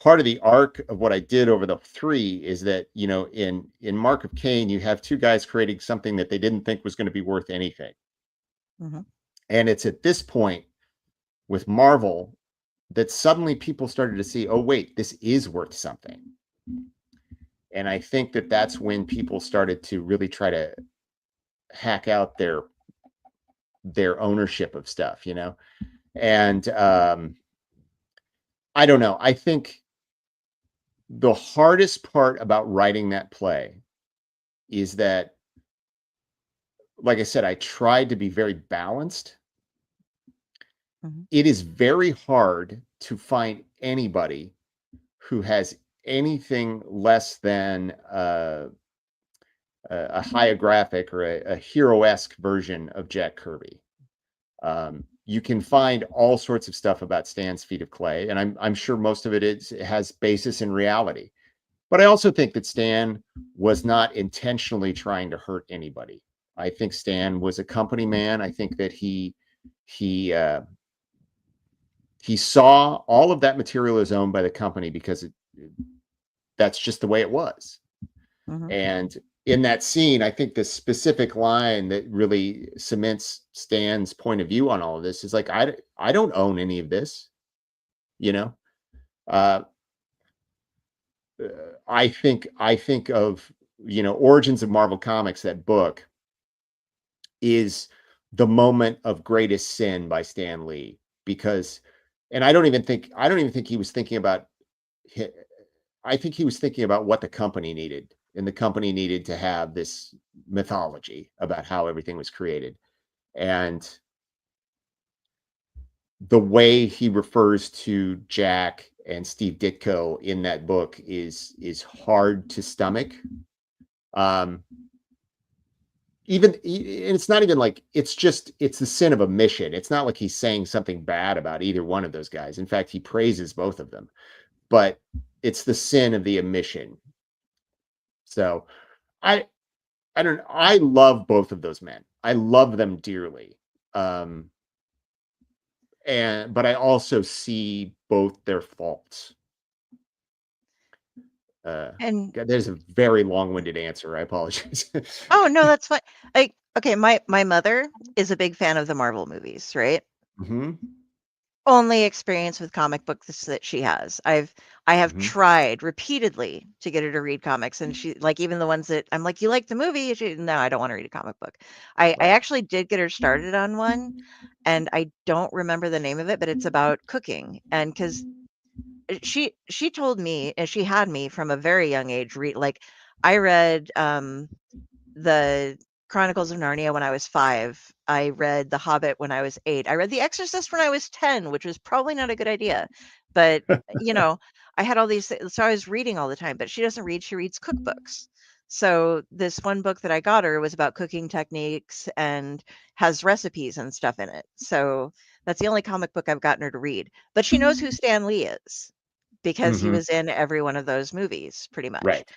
part of the arc of what I did over the 3 is that, you know, in Mark of Cain, you have 2 guys creating something that they didn't think was going to be worth anything. Mm-hmm. And it's at this point with Marvel that suddenly people started to see, oh, wait, this is worth something. And I think that that's when people started to really try to hack out their ownership of stuff, you know? And I don't know. I think the hardest part about writing that play is that, like I said, I tried to be very balanced. Mm-hmm. It is very hard to find anybody who has anything less than a hyographic or a hero-esque version of Jack Kirby. You can find all sorts of stuff about Stan's Feet of Clay, and I'm sure most of it has basis in reality. But I also think that Stan was not intentionally trying to hurt anybody. I think Stan was a company man. I think that he saw all of that material as owned by the company because that's just the way it was. Mm-hmm. And in that scene, I think the specific line that really cements Stan's point of view on all of this is like, I don't own any of this, you know? I think of, you know, Origins of Marvel Comics, that book is the moment of greatest sin by Stan Lee, because, and I don't even think he was thinking about, I think he was thinking about what the company needed. And the company needed to have this mythology about how everything was created. And the way he refers to Jack and Steve Ditko in that book is hard to stomach. And it's not even like, it's the sin of omission. It's not like he's saying something bad about either one of those guys. In fact, he praises both of them, but it's the sin of the omission. So I love both of those men. I love them dearly. But I also see both their faults. And there's a very long-winded answer. I apologize. oh no, that's fine. Okay, my mother is a big fan of the Marvel movies, right? Mm-hmm. Only experience with comic books that she has. I have Mm-hmm. tried repeatedly to get her to read comics, and she, like, even the ones that I'm like, you like the movie? No, I don't want to read a comic book. I actually did get her started on one, and I don't remember the name of it, but it's about cooking. And because she told me, and she had me from a very young age read, like, I read the Chronicles of Narnia when I was 5. I read The Hobbit when I was 8. I read The Exorcist when I was 10, which was probably not a good idea. But, you know, I had all these things, so I was reading all the time. But she doesn't read, she reads cookbooks. So this one book that I got her was about cooking techniques and has recipes and stuff in it. So that's the only comic book I've gotten her to read. But she knows who Stan Lee is because he Mhm. was in every one of those movies, pretty much. Right.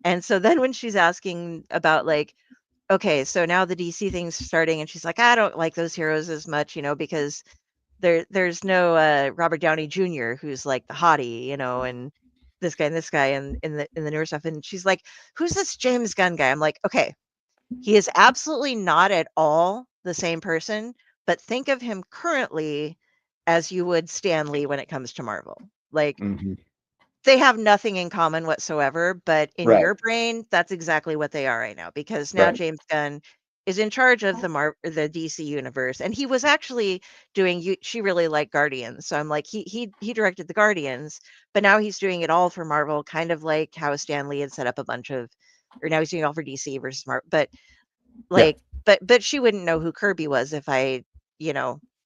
And so then when she's asking about, like, okay, so now the DC thing's starting, and she's like, I don't like those heroes as much, you know, because there's no Robert Downey Jr. who's like the hottie, you know, and this guy and in the newer stuff. And she's like, who's this James Gunn guy? I'm like, okay, he is absolutely not at all the same person, but think of him currently as you would Stan Lee when it comes to Marvel. Like, Mhm. they have nothing in common whatsoever, but in Right. your brain, that's exactly what they are right now, because now Right. James Gunn is in charge of the DC universe, and he was actually doing. She really liked Guardians, so I'm like, he directed the Guardians, but now he's doing it all for Marvel, kind of like how Stan Lee had set up a bunch of, or now he's doing it all for DC versus Marvel. But like, but she wouldn't know who Kirby was if I,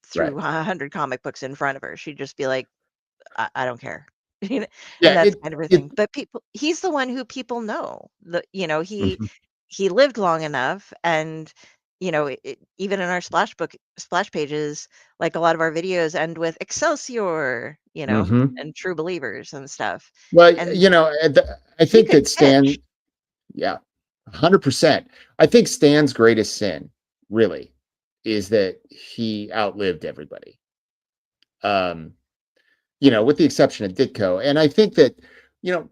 threw 100 comic books in front of her. She'd just be like, I don't care. And that's kind of her thing. But he's the one who people know. He lived long enough, and even in our splash pages, like a lot of our videos end with Excelsior, and True Believers and stuff. Well, and I think that Stan, 100%. I think Stan's greatest sin, really, is that he outlived everybody. With the exception of Ditko. And I think that,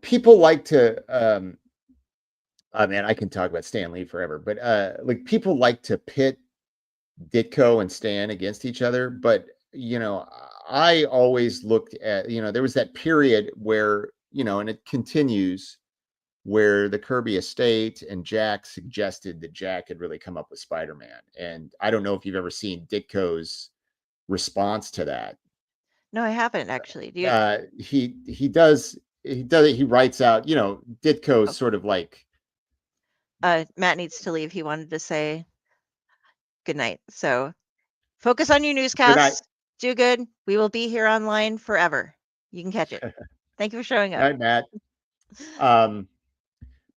people like to, I can talk about Stan Lee forever, but like people like to pit Ditko and Stan against each other. But, I always looked at, there was that period where, and it continues, where the Kirby estate and Jack suggested that Jack had really come up with Spider-Man. And I don't know if you've ever seen Ditko's response to that. No, I haven't actually. Do you? He writes out, Ditko's sort of like. Matt needs to leave. He wanted to say good night. So focus on your newscasts. Do good. We will be here online forever. You can catch it. Thank you for showing up. Hi, Matt.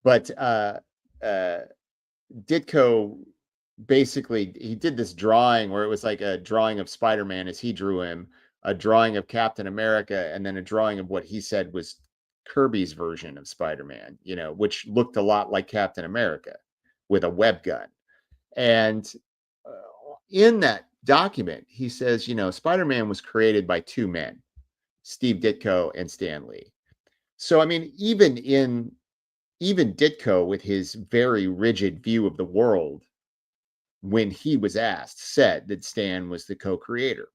But Ditko basically, he did this drawing where it was like a drawing of Spider-Man as he drew him, a drawing of Captain America, and then a drawing of what he said was Kirby's version of Spider-Man, which looked a lot like Captain America with a web gun. And in that document, he says, Spider-Man was created by two men, Steve Ditko and Stan Lee. So, I mean, even Ditko, with his very rigid view of the world, when he was asked, said that Stan was the co-creator.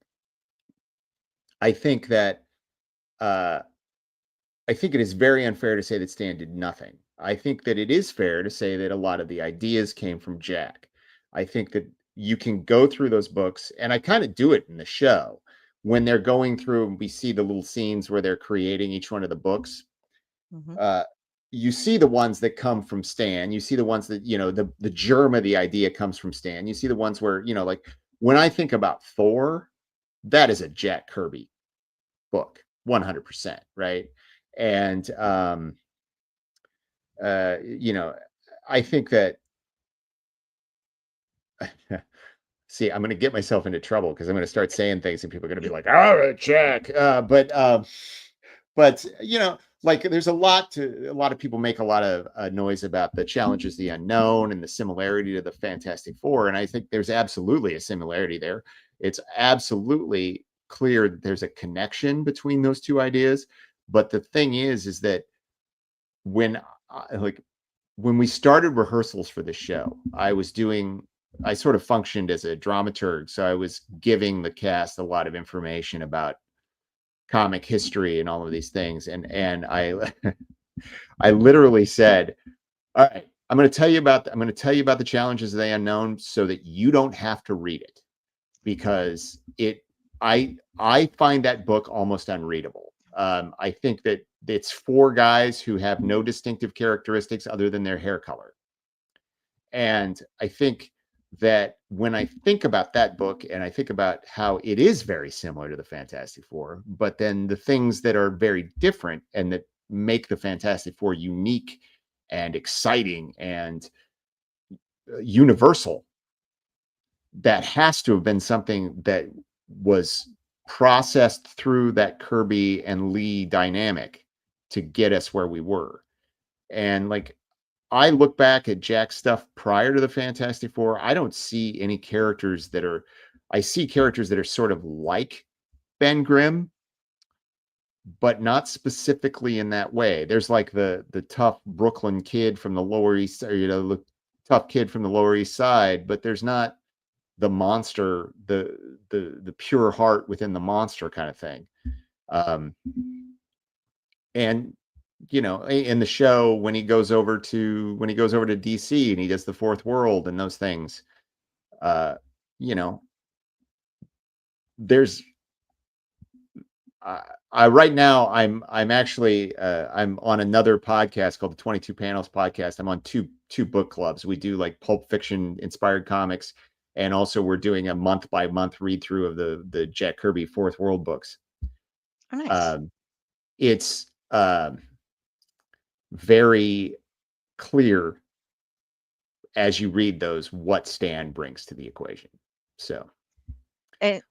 I think that it is very unfair to say that Stan did nothing. I think that it is fair to say that a lot of the ideas came from Jack. I think that you can go through those books, and I kind of do it in the show when they're going through and we see the little scenes where they're creating each one of the books. Mm-hmm. You see the ones that come from Stan. You see the ones that, the germ of the idea comes from Stan. You see the ones where, like when I think about Thor, that is a Jack Kirby book, 100%, right? And, I think that, see, I'm going to get myself into trouble because I'm going to start saying things and people are going to be like, oh, Jack. But like there's a lot of people make a lot of noise about the challenges, the unknown, and the similarity to the Fantastic Four. And I think there's absolutely a similarity there. It's absolutely clear that there's a connection between those two ideas. But the thing is that when we started rehearsals for the show, I sort of functioned as a dramaturg. So I was giving the cast a lot of information about comic history and all of these things. And I literally said, all right, I'm going to tell you about the challenges of the unknown so that you don't have to read it, because I find that book almost unreadable. I think that it's four guys who have no distinctive characteristics other than their hair color. And I think that when I think about that book and I think about how it is very similar to the Fantastic Four, but then the things that are very different and that make the Fantastic Four unique and exciting and universal, that has to have been something that was processed through that Kirby and Lee dynamic to get us where we were. And like, I look back at Jack's stuff prior to the Fantastic Four. I don't see any characters I see characters that are sort of like Ben Grimm, but not specifically in that way. There's like the tough Brooklyn kid from the Lower East, or, the tough kid from the Lower East Side, but there's not the monster, the pure heart within the monster kind of thing. And in the show, when he goes over to DC and he does the Fourth World and those things, you know, there's right now I'm actually I'm on another podcast called the 22 Panels podcast. I'm on two book clubs. We do like pulp fiction inspired comics, and also we're doing a month by month read through of the Jack Kirby Fourth World books. Oh, nice. It's very clear as you read those what Stan brings to the equation. So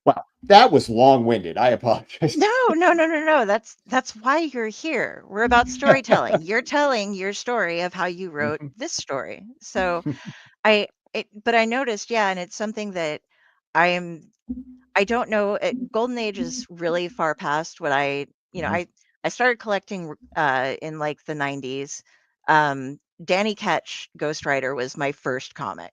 wow, that was long-winded. I apologize. No. That's why you're here. We're about storytelling. You're telling your story of how you wrote this story. So but I noticed, yeah, and it's something that I don't know. Golden Age is really far past what I started collecting in like the 90s. Danny Ketch Ghost Rider was my first comic.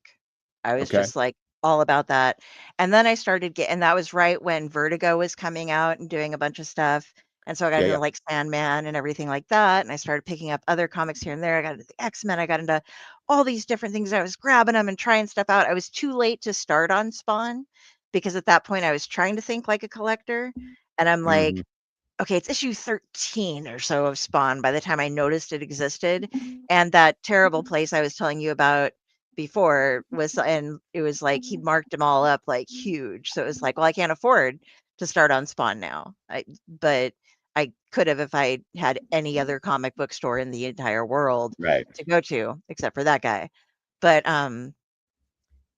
I was Okay. just like all about that. And then I started and that was right when Vertigo was coming out and doing a bunch of stuff. And so I got into like Sandman and everything like that. And I started picking up other comics here and there. I got into the X-Men. I got into all these different things. I was grabbing them and trying stuff out. I was too late to start on Spawn because at that point I was trying to think like a collector. And I'm like, okay, it's issue 13 or so of Spawn by the time I noticed it existed. And that terrible place I was telling you about before and it was like he'd marked them all up like huge. So it was like, well, I can't afford to start on Spawn now. But I could have if I had any other comic book store in the entire world to go to, except for that guy. But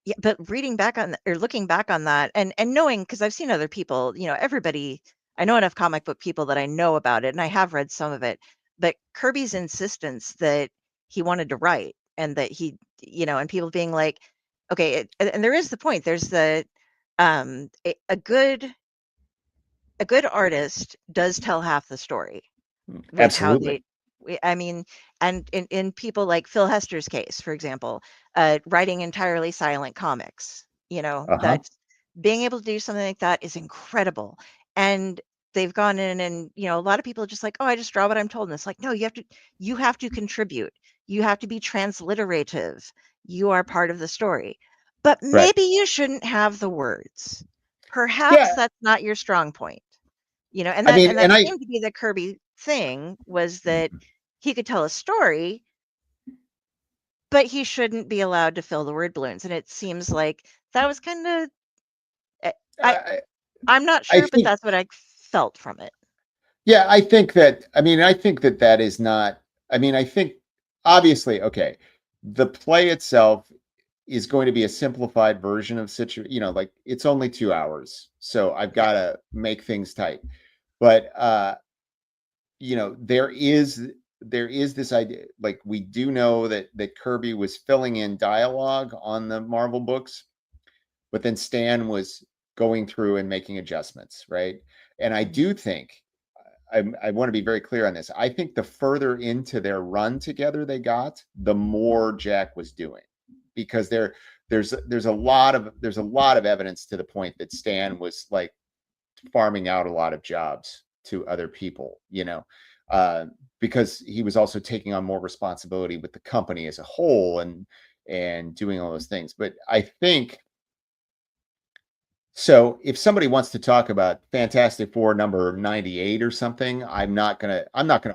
yeah, but reading back on or looking back on that and knowing, because I've seen other people, everybody, I know enough comic book people that I know about it, and I have read some of it. But Kirby's insistence that he wanted to write and that he, and people being like, okay, and there is the point. There's the a good artist does tell half the story with how Absolutely. I mean, and in people like Phil Hester's case, for example, writing entirely silent comics, that's being able to do something like that is incredible. And they've gone in and, a lot of people are just like, oh, I just draw what I'm told. And it's like, no, you have to contribute. You have to be transliterative. You are part of the story. But maybe you shouldn't have the words. Perhaps that's not your strong point. And that seemed to be the Kirby thing, was that he could tell a story, but he shouldn't be allowed to fill the word balloons. And it seems like that was kind of, I'm not sure, but that's what I felt from it. Yeah, I think that that is not, I think obviously, okay, the play itself is going to be a simplified version of like it's only 2 hours. So I've got to make things tight. But there is this idea, like we do know that Kirby was filling in dialogue on the Marvel books, but then Stan was going through and making adjustments, right? And I do think I want to be very clear on this. I think the further into their run together they got, the more Jack was doing, because there's a lot of evidence to the point that Stan was like farming out a lot of jobs to other people, because he was also taking on more responsibility with the company as a whole and doing all those things. But I think so if somebody wants to talk about Fantastic Four number 98 or something, I'm not gonna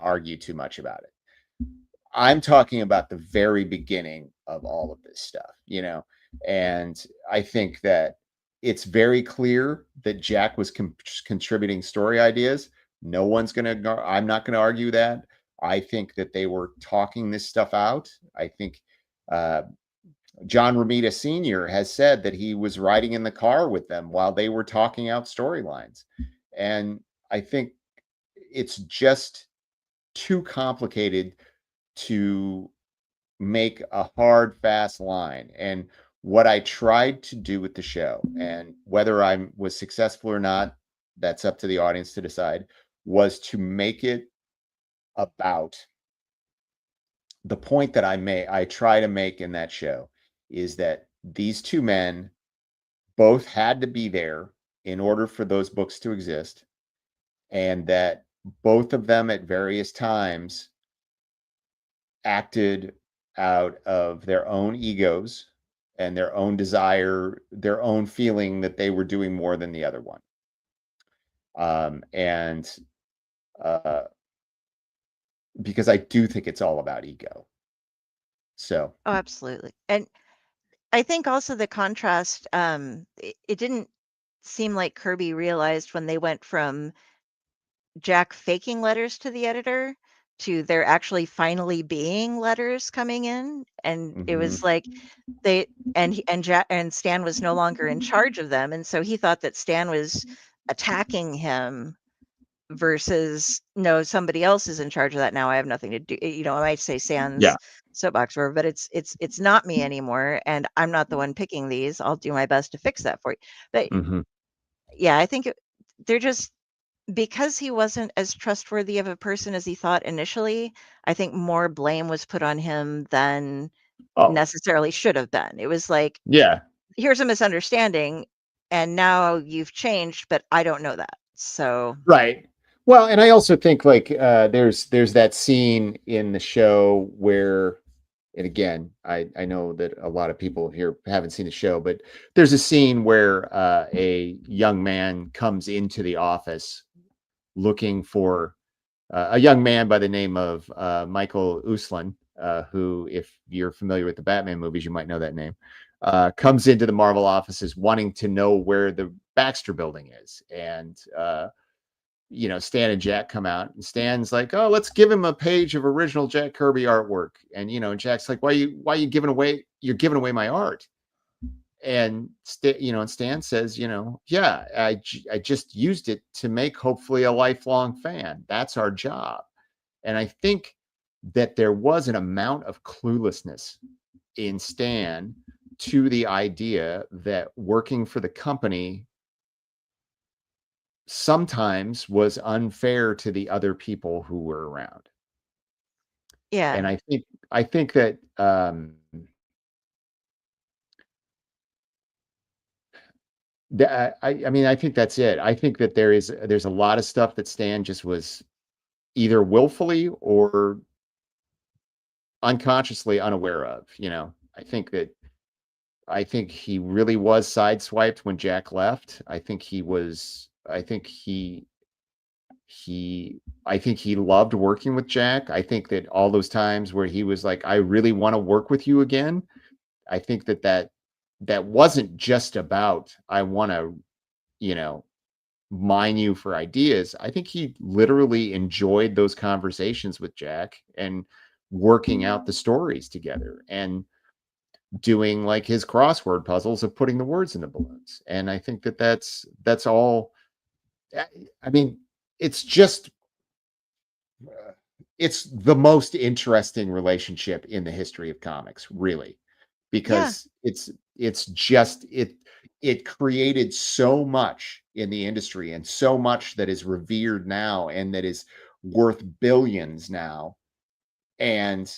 argue too much about it. I'm talking about the very beginning of all of this stuff, and I think that it's very clear that Jack was contributing story ideas. I'm not going to argue that. I think that they were talking this stuff out. I think John Romita Sr. has said that he was riding in the car with them while they were talking out storylines. And I think it's just too complicated to make a hard, fast line. And what I tried to do with the show, and whether I was successful or not, that's up to the audience to decide, was to make it about the point that I try to make in that show, is that these two men both had to be there in order for those books to exist, and that both of them at various times acted out of their own egos and their own desire, their own feeling that they were doing more than the other one. And because I do think it's all about ego. So. Oh, absolutely. And I think also the contrast, it didn't seem like Kirby realized when they went from Jack faking letters to the editor to there actually finally being letters coming in, and it was like they and Jack and Stan was no longer in charge of them, and so he thought that Stan was attacking him versus no, somebody else is in charge of that now. I have nothing to do. I might say Stan's soapbox, but it's not me anymore, and I'm not the one picking these. I'll do my best to fix that for you. But yeah, I think they're just because he wasn't as trustworthy of a person as he thought initially. I think more blame was put on him than necessarily should have been. It was like, here's a misunderstanding, and now you've changed, but I don't know that. So right. Well, and I also think like there's that scene in the show where, and again, I know that a lot of people here haven't seen the show, but there's a scene where a young man comes into the office looking for a young man by the name of Michael Uslan, who, if you're familiar with the Batman movies, you might know that name, comes into the Marvel offices wanting to know where the Baxter building is. And, Stan and Jack come out, and Stan's like, oh, let's give him a page of original Jack Kirby artwork. And, and Jack's like, why you giving away, you're giving away my art. And, and Stan says, yeah, I just used it to make hopefully a lifelong fan. That's our job. And I think that there was an amount of cluelessness in Stan to the idea that working for the company sometimes was unfair to the other people who were around. Yeah. And I think that I think that's it. I think that there's a lot of stuff that Stan just was either willfully or unconsciously unaware of. I think he really was sideswiped when Jack left. I think he loved working with Jack. I think that all those times where he was like, I really want to work with you again. I think that wasn't just about, I want to, mine you for ideas. I think he literally enjoyed those conversations with Jack and working out the stories together and doing like his crossword puzzles of putting the words in the balloons. And I think that that's all. I mean, it's the most interesting relationship in the history of comics, really, because it created so much in the industry and so much that is revered now and that is worth billions now. And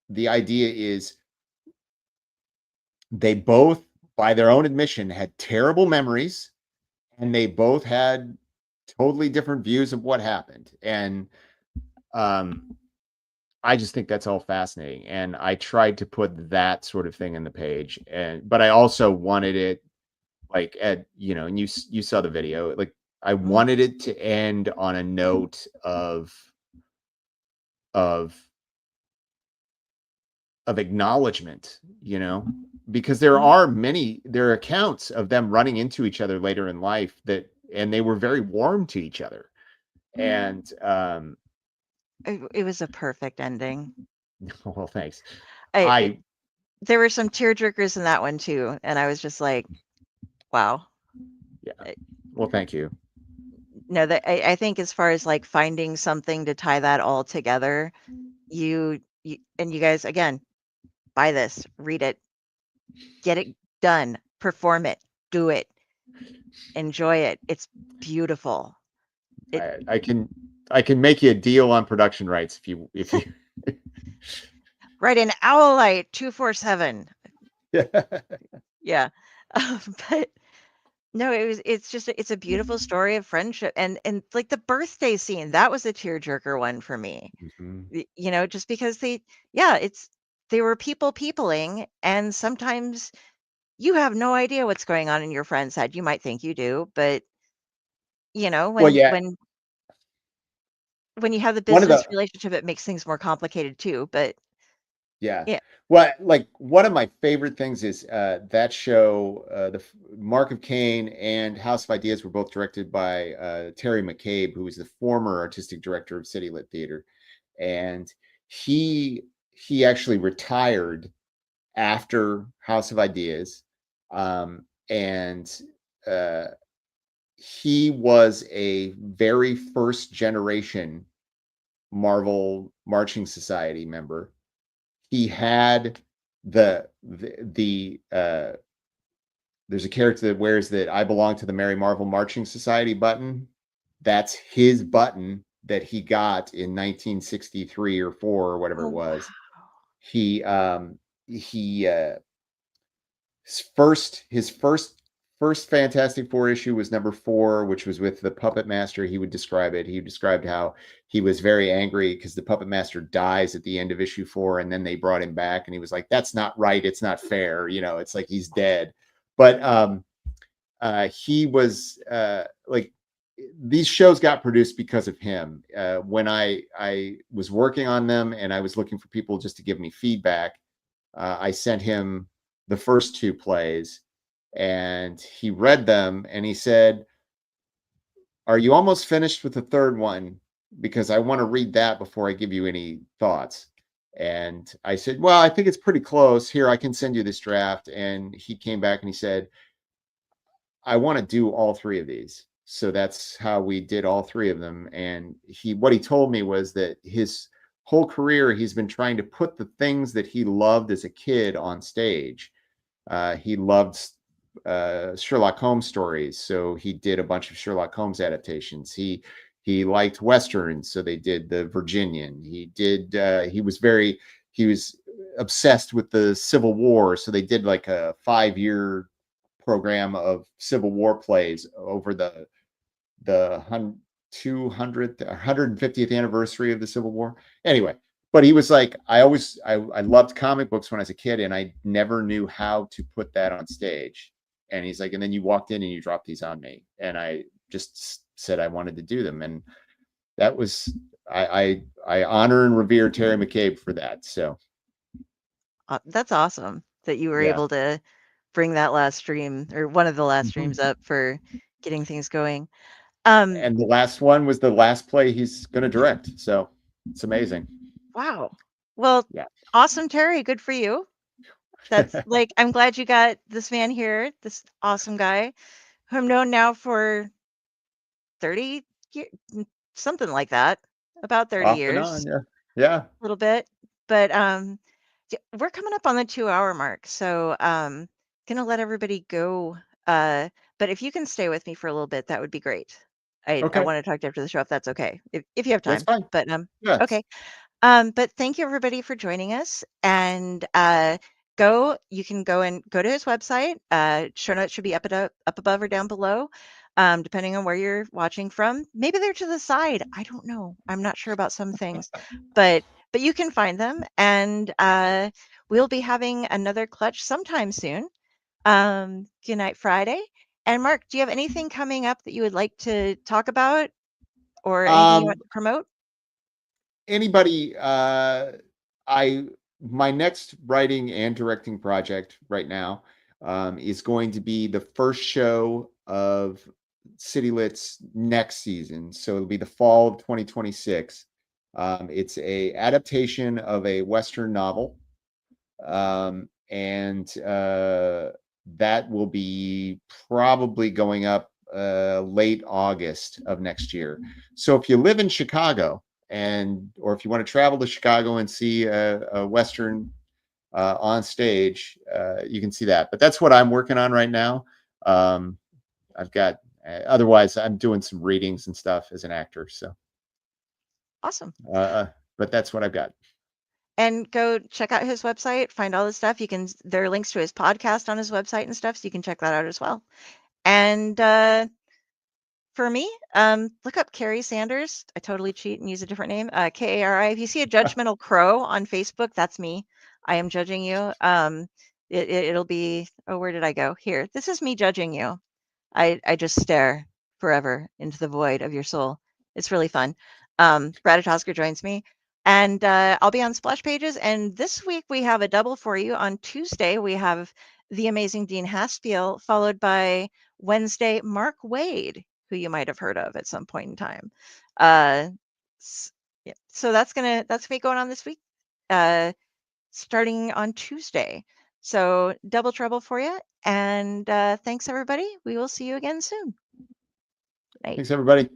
the idea is they both, by their own admission, had terrible memories, and they both had totally different views of what happened. And I just think that's all fascinating. And I tried to put that sort of thing in the page, but I also wanted it like and you saw the video, like I wanted it to end on a note of acknowledgement, because there are accounts of them running into each other later in life and they were very warm to each other. And it was a perfect ending. Well, thanks. There were some tearjerkers in that one too, and I was just like, wow. Yeah. Well, thank you. No, I think as far as like finding something to tie that all together, you guys, again, buy this, read it, get it done, perform it, do it, enjoy it. It's beautiful. I can make you a deal on production rights if you Right, in Owlite 247. Yeah. But no, it's a beautiful story of friendship, and like the birthday scene, that was a tearjerker one for me. Just because it's they were peopling, and sometimes you have no idea what's going on in your friend's head. You might think you do, but Well, when yeah, when you have the one of business the relationship, it makes things more complicated too. But yeah. yeah, Well, like one of my favorite things is that show, Mark of Cain and House of Ideas were both directed by Terry McCabe, who was the former artistic director of City Lit Theater, and he actually retired after House of Ideas, and he was a very first generation Marvel Marching Society member. He had there's a character that wears that I belong to the Merry Marvel Marching Society button. That's his button that he got in 1963 or 4 or whatever it was. Wow. His first Fantastic Four issue was number 4, which was with the Puppet Master. He described how he was very angry because the Puppet Master dies at the end of issue 4, and then they brought him back, and he was like, "That's not right. It's not fair. It's like he's dead." But he was like, these shows got produced because of him. When I was working on them and I was looking for people just to give me feedback, I sent him the first 2 plays, and he read them and he said, "Are you almost finished with the third one? Because I want to read that before I give you any thoughts." And I said, "Well, I think it's pretty close. Here, I can send you this draft." And he came back and he said, "I want to do all 3 of these." So that's how we did all 3 of them. And what he told me was that his whole career, he's been trying to put the things that he loved as a kid on stage. He loved Sherlock Holmes stories, so he did a bunch of Sherlock Holmes adaptations. He liked Westerns, so they did the Virginian. He was obsessed with the Civil War, so they did like a 5-year program of Civil War plays over the 150th anniversary of the Civil War. Anyway, but he was like, I loved comic books when I was a kid, and I never knew how to put that on stage. And he's like, and then you walked in and you dropped these on me, and I just said I wanted to do them, and that was I honor and revere Terry McCabe for that. So that's awesome that you were able to bring that last stream, or one of the last streams, up for getting things going. And the last one was the last play he's going to direct, so it's amazing. Wow. Well, awesome, Terry. Good for you. That's like, I'm glad you got this man here, this awesome guy who I've known now for 30 years, something like that, about 30 Off years. and on, yeah. A little bit. But we're coming up on the 2-hour mark, so gonna let everybody go. But if you can stay with me for a little bit, that would be great. I want to talk to you after the show, if that's okay, if you have time. That's fine. But yes. Okay. But thank you everybody for joining us, and you can go to his website. Show notes should be up above or down below, depending on where you're watching from. Maybe they're to the side. I don't know. I'm not sure about some things, but you can find them, and we'll be having another Clutch sometime soon. Good night, Friday. And Mark, do you have anything coming up that you would like to talk about, or anything you want to promote? Anybody, my next writing and directing project right now is going to be the first show of City Lit's next season. So it'll be the fall of 2026. It's a adaptation of a Western novel. And that will be probably going up late August of next year. So if you live in Chicago, or if you want to travel to Chicago and see a Western on stage, you can see that. But that's what I'm working on right now. I've got, otherwise I'm doing some readings and stuff as an actor. So awesome. But that's what I've got. And go check out his website, find all the stuff. There are links to his podcast on his website and stuff, so you can check that out as well. And for me, look up Carrie Sanders. I totally cheat and use a different name. Kari. If you see a judgmental crow on Facebook, that's me. I am judging you. It'll be, oh, where did I go? Here. This is me judging you. I just stare forever into the void of your soul. It's really fun. Brad Tosker joins me, and I'll be on Splash Pages. And this week we have a double for you. On Tuesday we have the amazing Dean Haspiel, followed by Wednesday Mark Wade, who you might have heard of at some point in time. Yeah, so that's gonna be going on this week, starting on Tuesday. So double trouble for you. And thanks, everybody. We will see you again soon. Night. Thanks, everybody.